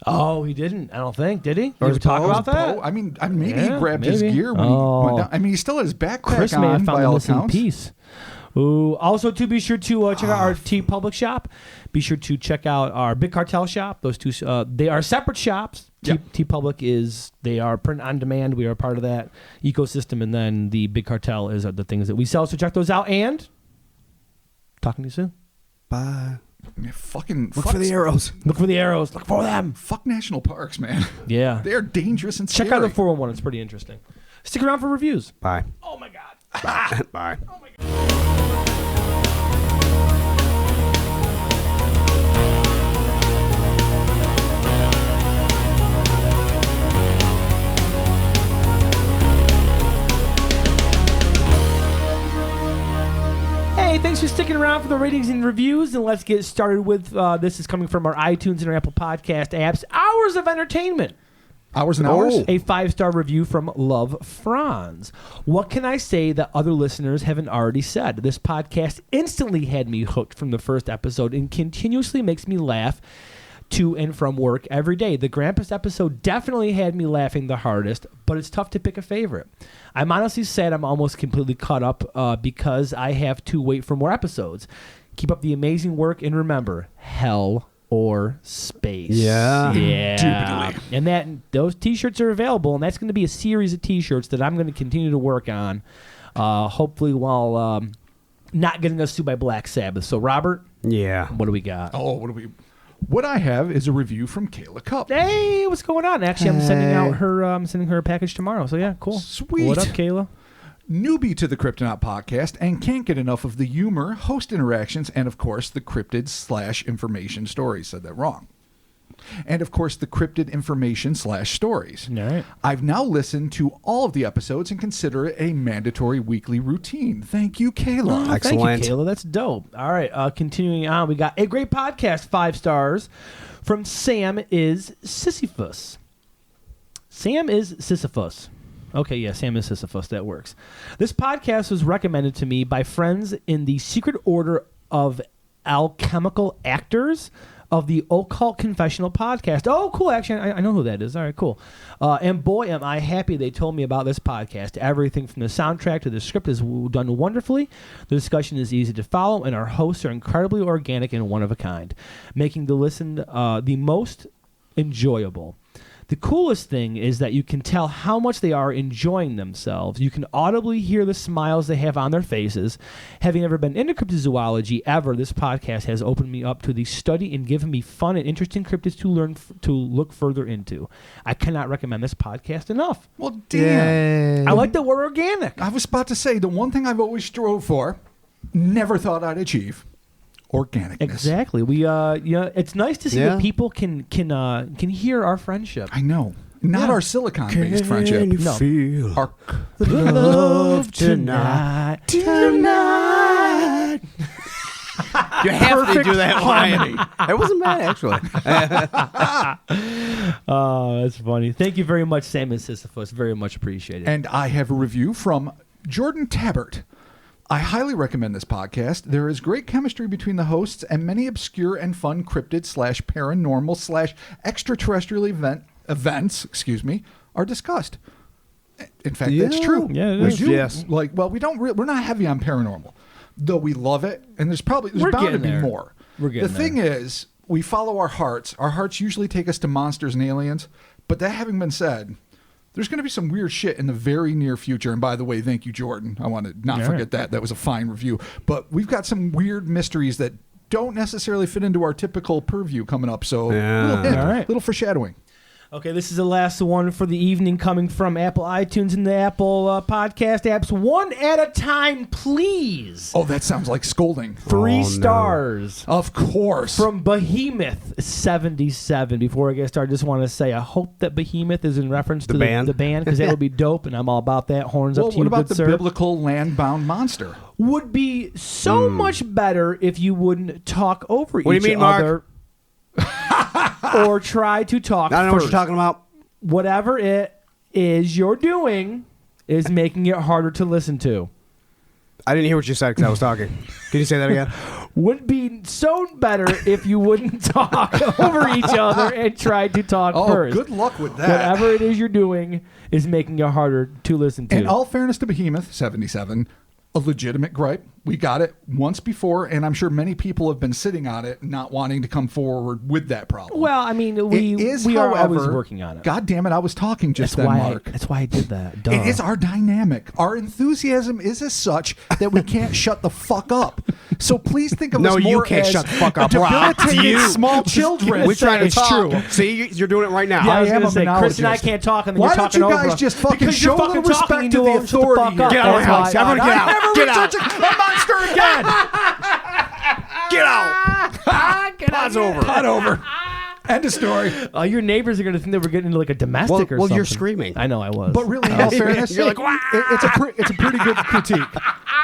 Oh, he didn't. I don't think. Did he? Or Did we his talk bow? about that? I mean, maybe he grabbed his maybe. gear when he went down. I mean, he still had his backpack Chris on, may have by found all this in accounts. peace. Ooh. Also, to be sure to check out our T-Public shop. Be sure to check out our Big Cartel shop. Those two, they are separate shops. Yep. T-Public they are print on demand. We are part of that ecosystem, and then the Big Cartel is the things that we sell. So check those out. And talking to you soon. Bye. Yeah, Look for the arrows. Look for the arrows. Look for them. Fuck national parks, man. Yeah. They are dangerous and Check scary. out the 411. It's pretty interesting. Stick around for reviews. Bye. Oh, my God. Bye. Oh, my God. Hey, thanks for sticking around for the ratings and reviews, and let's get started with this is coming from our iTunes and our Apple Podcast apps. Hours of Entertainment. Hours and hours? A 5-star review from Love Franz. What can I say that other listeners haven't already said? This podcast instantly had me hooked from the first episode and continuously makes me laugh to and from work every day. The Grampus episode definitely had me laughing the hardest, but it's tough to pick a favorite. I'm honestly sad I'm almost completely caught up because I have to wait for more episodes. Keep up the amazing work, and remember, hell or space. Yeah. Indubitably. And those T-shirts are available, and that's going to be a series of T-shirts that I'm going to continue to work on, hopefully while not getting us sued by Black Sabbath. So, Robert, what do we got? What I have is a review from Kayla Cup. Hey, what's going on? Actually, I'm sending her a package tomorrow. So yeah, cool. Sweet. What up, Kayla? Newbie to the Cryptonaut podcast and can't get enough of the humor, host interactions, and of course the cryptid/information stories. Said that wrong. And of course the cryptid information/stories. All right. I've now listened to all of the episodes and consider it a mandatory weekly routine. Thank you, Kayla. Excellent. Thank you, Kayla. That's dope. All right, continuing on, we got a great podcast, 5 stars, from Sam is Sisyphus. Sam is Sisyphus. Okay, yeah, Sam is Sisyphus. That works. This podcast was recommended to me by friends in the Secret Order of Alchemical Actors of the Occult Confessional podcast. Oh, cool. Actually, I know who that is. All right, cool. And boy, am I happy they told me about this podcast. Everything from the soundtrack to the script is done wonderfully. The discussion is easy to follow, and our hosts are incredibly organic and one of a kind, making the listen the most enjoyable. The coolest thing is that you can tell how much they are enjoying themselves. You can audibly hear the smiles they have on their faces. Having never been into cryptozoology ever, this podcast has opened me up to the study and given me fun and interesting cryptids to learn to look further into. I cannot recommend this podcast enough. Well, damn. Yay. I like that we're organic. I was about to say, the one thing I've always strove for, never thought I'd achieve. Organicness. Exactly. We it's nice to see that people can hear our friendship. I know. Not our silicon-based friendship. Can you No. feel Our love tonight? Tonight. You have to do that harmony. It wasn't bad, actually. Oh, that's funny. Thank you very much, Sam and Sisyphus. Very much appreciated. And I have a review from Jordan Tabbert. I highly recommend this podcast. There is great chemistry between the hosts, and many obscure and fun cryptid/paranormal/extraterrestrial events, are discussed. In fact, that's true. Yeah, it We is. do, Yes. we're not heavy on paranormal, though we love it, and there's bound to getting be there. more. We're getting The thing is, we follow our hearts. Our hearts usually take us to monsters and aliens, but that having been said, there's going to be some weird shit in the very near future. And by the way, thank you, Jordan. I want to not forget that. That was a fine review. But we've got some weird mysteries that don't necessarily fit into our typical purview coming up. So little hint, All right. little foreshadowing. Okay, this is the last one for the evening, coming from Apple iTunes and the Apple podcast apps. One at a time, please. Oh, that sounds like scolding. 3 stars. Of course. From Behemoth77. Before I get started, I just want to say I hope that Behemoth is in reference to the band, because that would be dope, and I'm all about that. Horns up to you, what about good the sir. biblical land-bound monster? Would be so much better if you wouldn't talk over What do each you mean, Mark? other. Or try to talk I don't know what first. you're talking about. Whatever it is you're doing is making it harder to listen to. I didn't hear what you said because I was talking. Can you say that again? Would be so better if you wouldn't talk over each other and try to talk first. Good luck with that. Whatever it is you're doing is making it harder to listen to. In all fairness to Behemoth 77, a legitimate gripe. We got it once before, and I'm sure many people have been sitting on it, not wanting to come forward with that problem. Well, I mean, we are always working on it. God damn it, I was talking just that's then, why Mark. that's why I did that. Duh. It is our dynamic. Our enthusiasm is as such that we can't shut the fuck up. So please think of us more you can't as shut the fuck up. debilitated You. small children. We're trying to It's talk. true. See, you're doing it right now. Yeah, I was I am gonna a say, Chris and I monologist. can't talk, and then Why you're don't talking you over guys us. just fucking Because you're show fucking the respect talking, to you the won't shut authority fuck up. here? Get out of the That's house. why- Everyone get out. I'm never Get out. researching a monster again. Get out. Pod's over. Pot over. End of story. Your neighbors are going to think that we're getting into like a domestic or Well, something. you're screaming. I know I was. But really, in all fairness, You're like, "Wah!" it's a pretty good critique.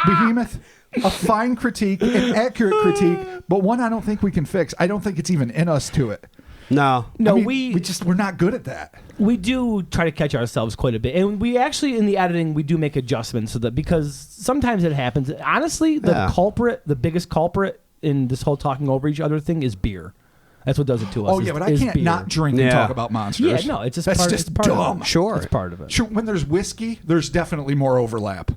Behemoth, a fine critique, an accurate critique, but one I don't think we can fix. I don't think it's even in us to it. No. no, I mean, we're not good at that. we do try to catch ourselves quite a bit, and we actually in the editing we do make adjustments so that, because sometimes it happens. Honestly, the biggest culprit in this whole talking over each other thing is beer. That's what does it to us. Oh yeah, but I can't beer. not drink and Yeah. talk about monsters. Yeah, no, it's just That's part, just it's part dumb. Of it. Sure. It's part of it. Sure, when there's whiskey, there's definitely more overlap.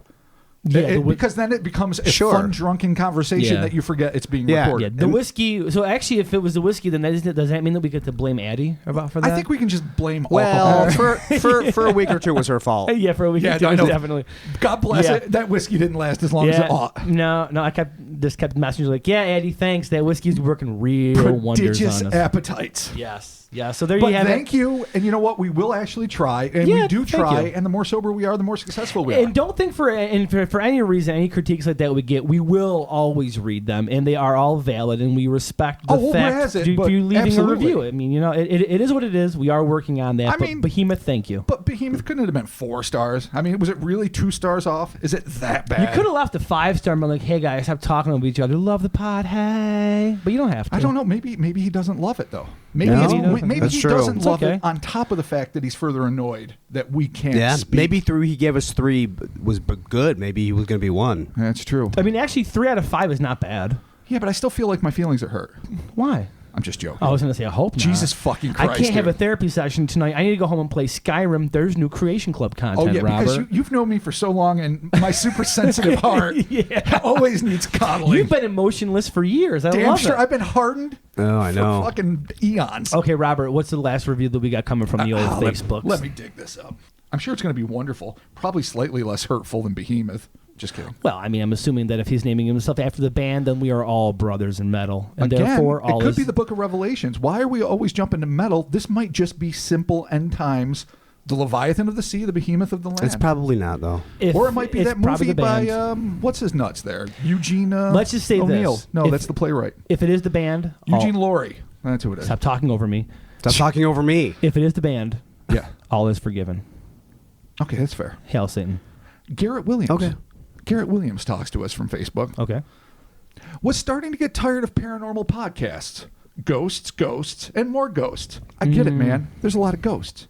Yeah, Because then it becomes a Sure. fun drunken conversation Yeah. that you forget it's being Yeah. recorded. Yeah, the whiskey. So actually, if it was the whiskey, then does that mean that we get to blame Addie for that? I think we can just blame Well, alcohol. for a week or two was her fault. Yeah, for a week. Yeah, Yeah, I know. definitely. God bless Yeah. it. That whiskey didn't last as long as it ought. No, I kept messaging like, yeah, Addie, thanks. That whiskey's working real wonders Prodigious on us. appetites. Yes. Yeah. So there But you have thank you. And you know what? We will actually try. And Yeah, we do thank try. you. And the more sober we are, the more successful we it. are. And don't think for any reason, any critiques like that we get, we will always read them, and they are all valid, and we respect the Oh, well, fact whereas it, of but you leaving absolutely. a review. I mean, it is what it is. We are working on that. I mean- Behemoth, thank you. But Behemoth couldn't have been 4 stars. I mean, was it really 2 stars off? Is it that bad? You could have left a 5-star and been like, hey guys, stop talking over each other. Love the pod, hey. But you don't have to. I don't know. Maybe he doesn't love it though. Maybe No, maybe that's he true. doesn't It's love okay. it. On top of the fact that he's further annoyed that we can't. Yeah, speak. maybe he gave us 3 was good. Maybe he was going to be 1. That's true. I mean, actually, 3 out of 5 is not bad. Yeah, but I still feel like my feelings are hurt. Why? I'm just joking. I was going to say, I hope not. Jesus fucking Christ. I can't have a therapy session tonight. I need to go home and play Skyrim. There's new Creation Club content, Robert. Because you've known me for so long, and my super sensitive heart always needs coddling. You've been emotionless for years. I love it. I've been hardened I know. for fucking eons. Okay, Robert, what's the last review that we got coming from the old Facebooks? Let me dig this up. I'm sure it's going to be wonderful. Probably slightly less hurtful than Behemoth. Just kidding. Well, I mean, I'm assuming that if he's naming himself after the band, then we are all brothers in metal. And Again, therefore, all it could be the Book of Revelations. Why are we always jumping to metal? This might just be simple end times. The Leviathan of the Sea, the Behemoth of the Land. It's probably not, though. Or it might be that movie by, what's his nuts there? Eugene Let's just say O'Neill. this. No, that's the playwright. If it is the band... Eugene Laurie. That's who it is. Stop talking over me. Stop talking over me. If it is the band, yeah, all is forgiven. Okay, that's fair. Hail Satan. Garrett Williams. Okay. Garrett Williams talks to us from Facebook. Okay. Was starting to get tired of paranormal podcasts. Ghosts, and more ghosts. I get it, man. There's a lot of ghosts.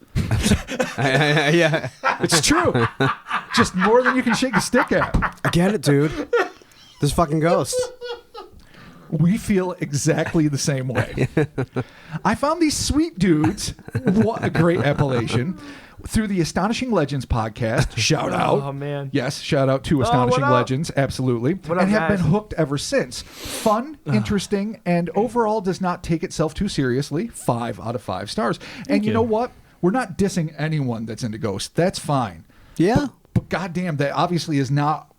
Yeah. It's true. Just more than you can shake a stick at. I get it, dude. There's fucking ghosts. We feel exactly the same way. I found these sweet dudes, what a great appellation, through the Astonishing Legends podcast. Shout out. Oh, man. Yes, shout out to Astonishing Legends. Absolutely. What up, and have guys? been hooked ever since. Fun, interesting, and overall does not take itself too seriously. 5 out of 5 stars. And you know what? We're not dissing anyone that's into ghosts. That's fine. Yeah. But goddamn, that obviously is not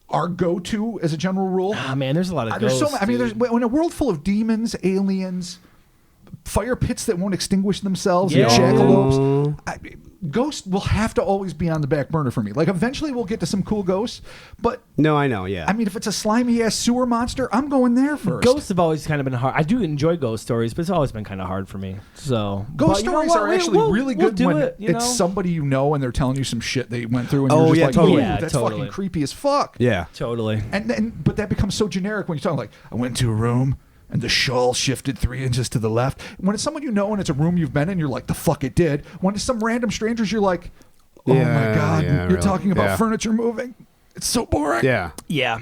our go-to as a general rule. Ah, man, there's a lot of There's ghosts. so many. I mean, in a world full of demons, aliens, fire pits that won't extinguish themselves, and jackalopes, ghosts will have to always be on the back burner for me. Like, eventually we'll get to some cool ghosts, but No, I know, yeah. I mean, if it's a slimy ass sewer monster, I'm going there first. Ghosts have always kind of been hard. I do enjoy ghost stories, but it's always been kind of hard for me. So Ghost stories are actually really good when it's it's somebody you know and they're telling you some shit they went through, and Oh, you're just yeah, like, totally. "Ooh, Yeah, that's totally. fucking creepy as fuck." Yeah. Totally. But that becomes so generic when you're talking like, I went to a room and the shawl shifted 3 inches to the left. When it's someone you know and it's a room you've been in, you're like, the fuck it did. When it's some random strangers, you're like, oh my God, you're really. talking about furniture moving. It's so boring. Yeah. Yeah.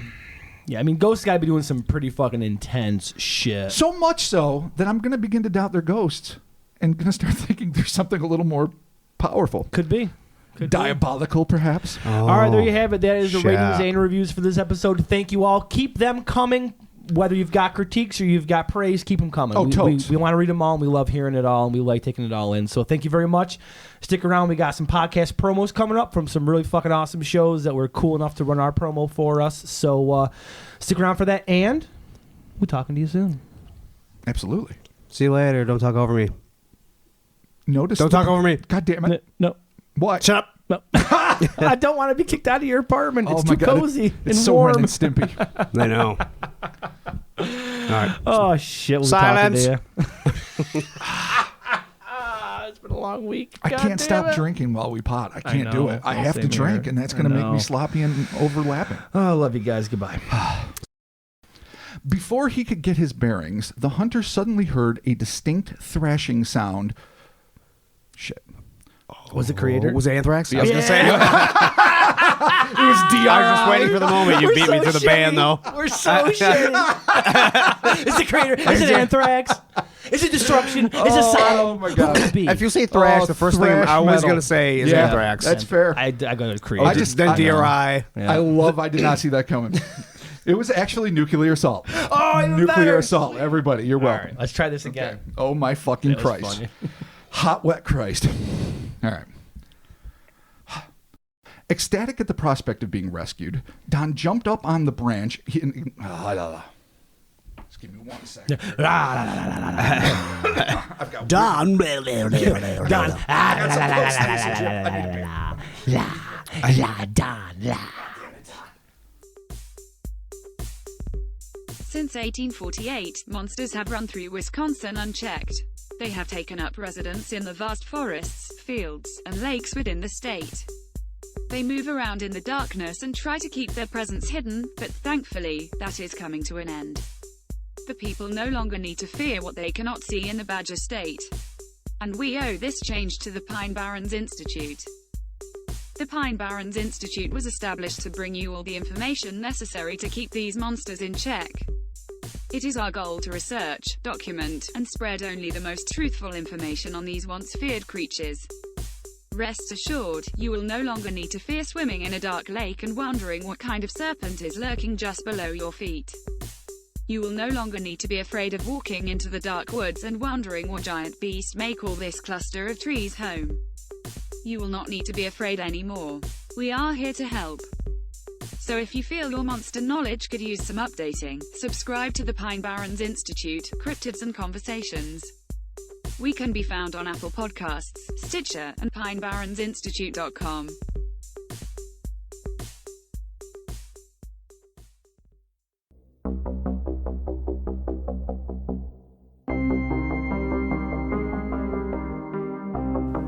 Yeah, I mean, ghosts got to be doing some pretty fucking intense shit. So much so that I'm going to begin to doubt their ghosts and going to start thinking there's something a little more powerful. Could be. Diabolical, perhaps. Oh, All right, there you have it. That is the shit. ratings and reviews for this episode. Thank you all. Keep them coming. Whether you've got critiques or you've got praise, keep them coming. We want to read them all, and we love hearing it all, and we like taking it all in. So thank you very much. Stick around. We got some podcast promos coming up from some really fucking awesome shows that were cool enough to run our promo for us. So stick around for that, and we're talking to you soon. Absolutely. See you later. Don't talk over me. Notice. Don't talk over me. God damn it. No. What? Shut up. No. I don't want to be kicked out of your apartment. It's too cozy and it's so warm. Ren and Stimpy. I know. All right. Oh, shit. We'll Silence. Talking to you. It's been a long week. I God can't damn stop it. drinking while we pot. I can't do know. it. I have to Same drink, here. and that's I going to make know. me sloppy and overlapping. Oh, I love you guys. Goodbye. Before he could get his bearings, the hunter suddenly heard a distinct thrashing sound. Shit. Was it Creator? Was it Anthrax? I was going to say. It was DR. I was just waiting for the moment you beat me to the band, though. We're so shitty. Is it Creator? Is it Anthrax? Is it Destruction? Is it Sodom? Oh, my God. Who could it be? If you say thrash, the first thing thrash I was metal. going to say is Yeah, Anthrax. that's fair. I go to Creator. I just- then I know. DRI. Yeah. I did not see that coming. It was actually nuclear assault. Oh, even Nuclear better. assault. Everybody, you're All welcome. right, let's try this again. Okay. Oh, my fucking That was Christ. funny. Hot, wet Christ. All right. Ecstatic at the prospect of being rescued, Don jumped up on the branch. Just give me 1 second. I've got Don. Since 1848, monsters have run through Wisconsin unchecked. They have taken up residence in the vast forests, fields, and lakes within the state. They move around in the darkness and try to keep their presence hidden, but thankfully, that is coming to an end. The people no longer need to fear what they cannot see in the Badger State. And we owe this change to the Pine Barrens Institute. The Pine Barrens Institute was established to bring you all the information necessary to keep these monsters in check. It is our goal to research, document, and spread only the most truthful information on these once feared creatures. Rest assured, you will no longer need to fear swimming in a dark lake and wondering what kind of serpent is lurking just below your feet. You will no longer need to be afraid of walking into the dark woods and wondering what giant beast may call this cluster of trees home. You will not need to be afraid anymore. We are here to help. So if you feel your monster knowledge could use some updating, subscribe to the Pine Barrens Institute, Cryptids and Conversations. We can be found on Apple Podcasts, Stitcher, and pinebarrensinstitute.com.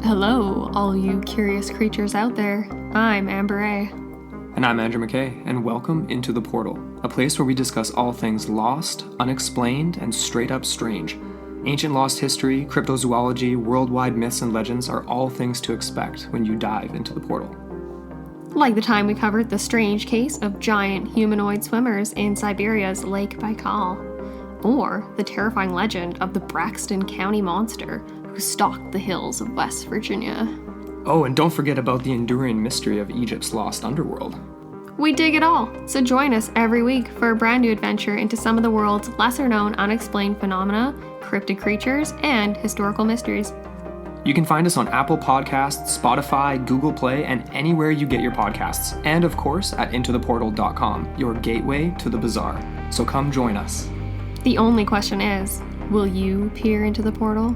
Hello, all you curious creatures out there. I'm Amber A. And I'm Andrew McKay, and welcome into The Portal, a place where we discuss all things lost, unexplained, and straight up strange. Ancient lost history, cryptozoology, worldwide myths and legends are all things to expect when you dive into the portal. Like the time we covered the strange case of giant humanoid swimmers in Siberia's Lake Baikal, or the terrifying legend of the Braxton County monster who stalked the hills of West Virginia. Oh, and don't forget about the enduring mystery of Egypt's lost underworld. We dig it all, so join us every week for a brand new adventure into some of the world's lesser-known unexplained phenomena, cryptid creatures, and historical mysteries. You can find us on Apple Podcasts, Spotify, Google Play, and anywhere you get your podcasts. And of course, at intotheportal.com, your gateway to the bizarre. So come join us. The only question is, will you peer into the portal?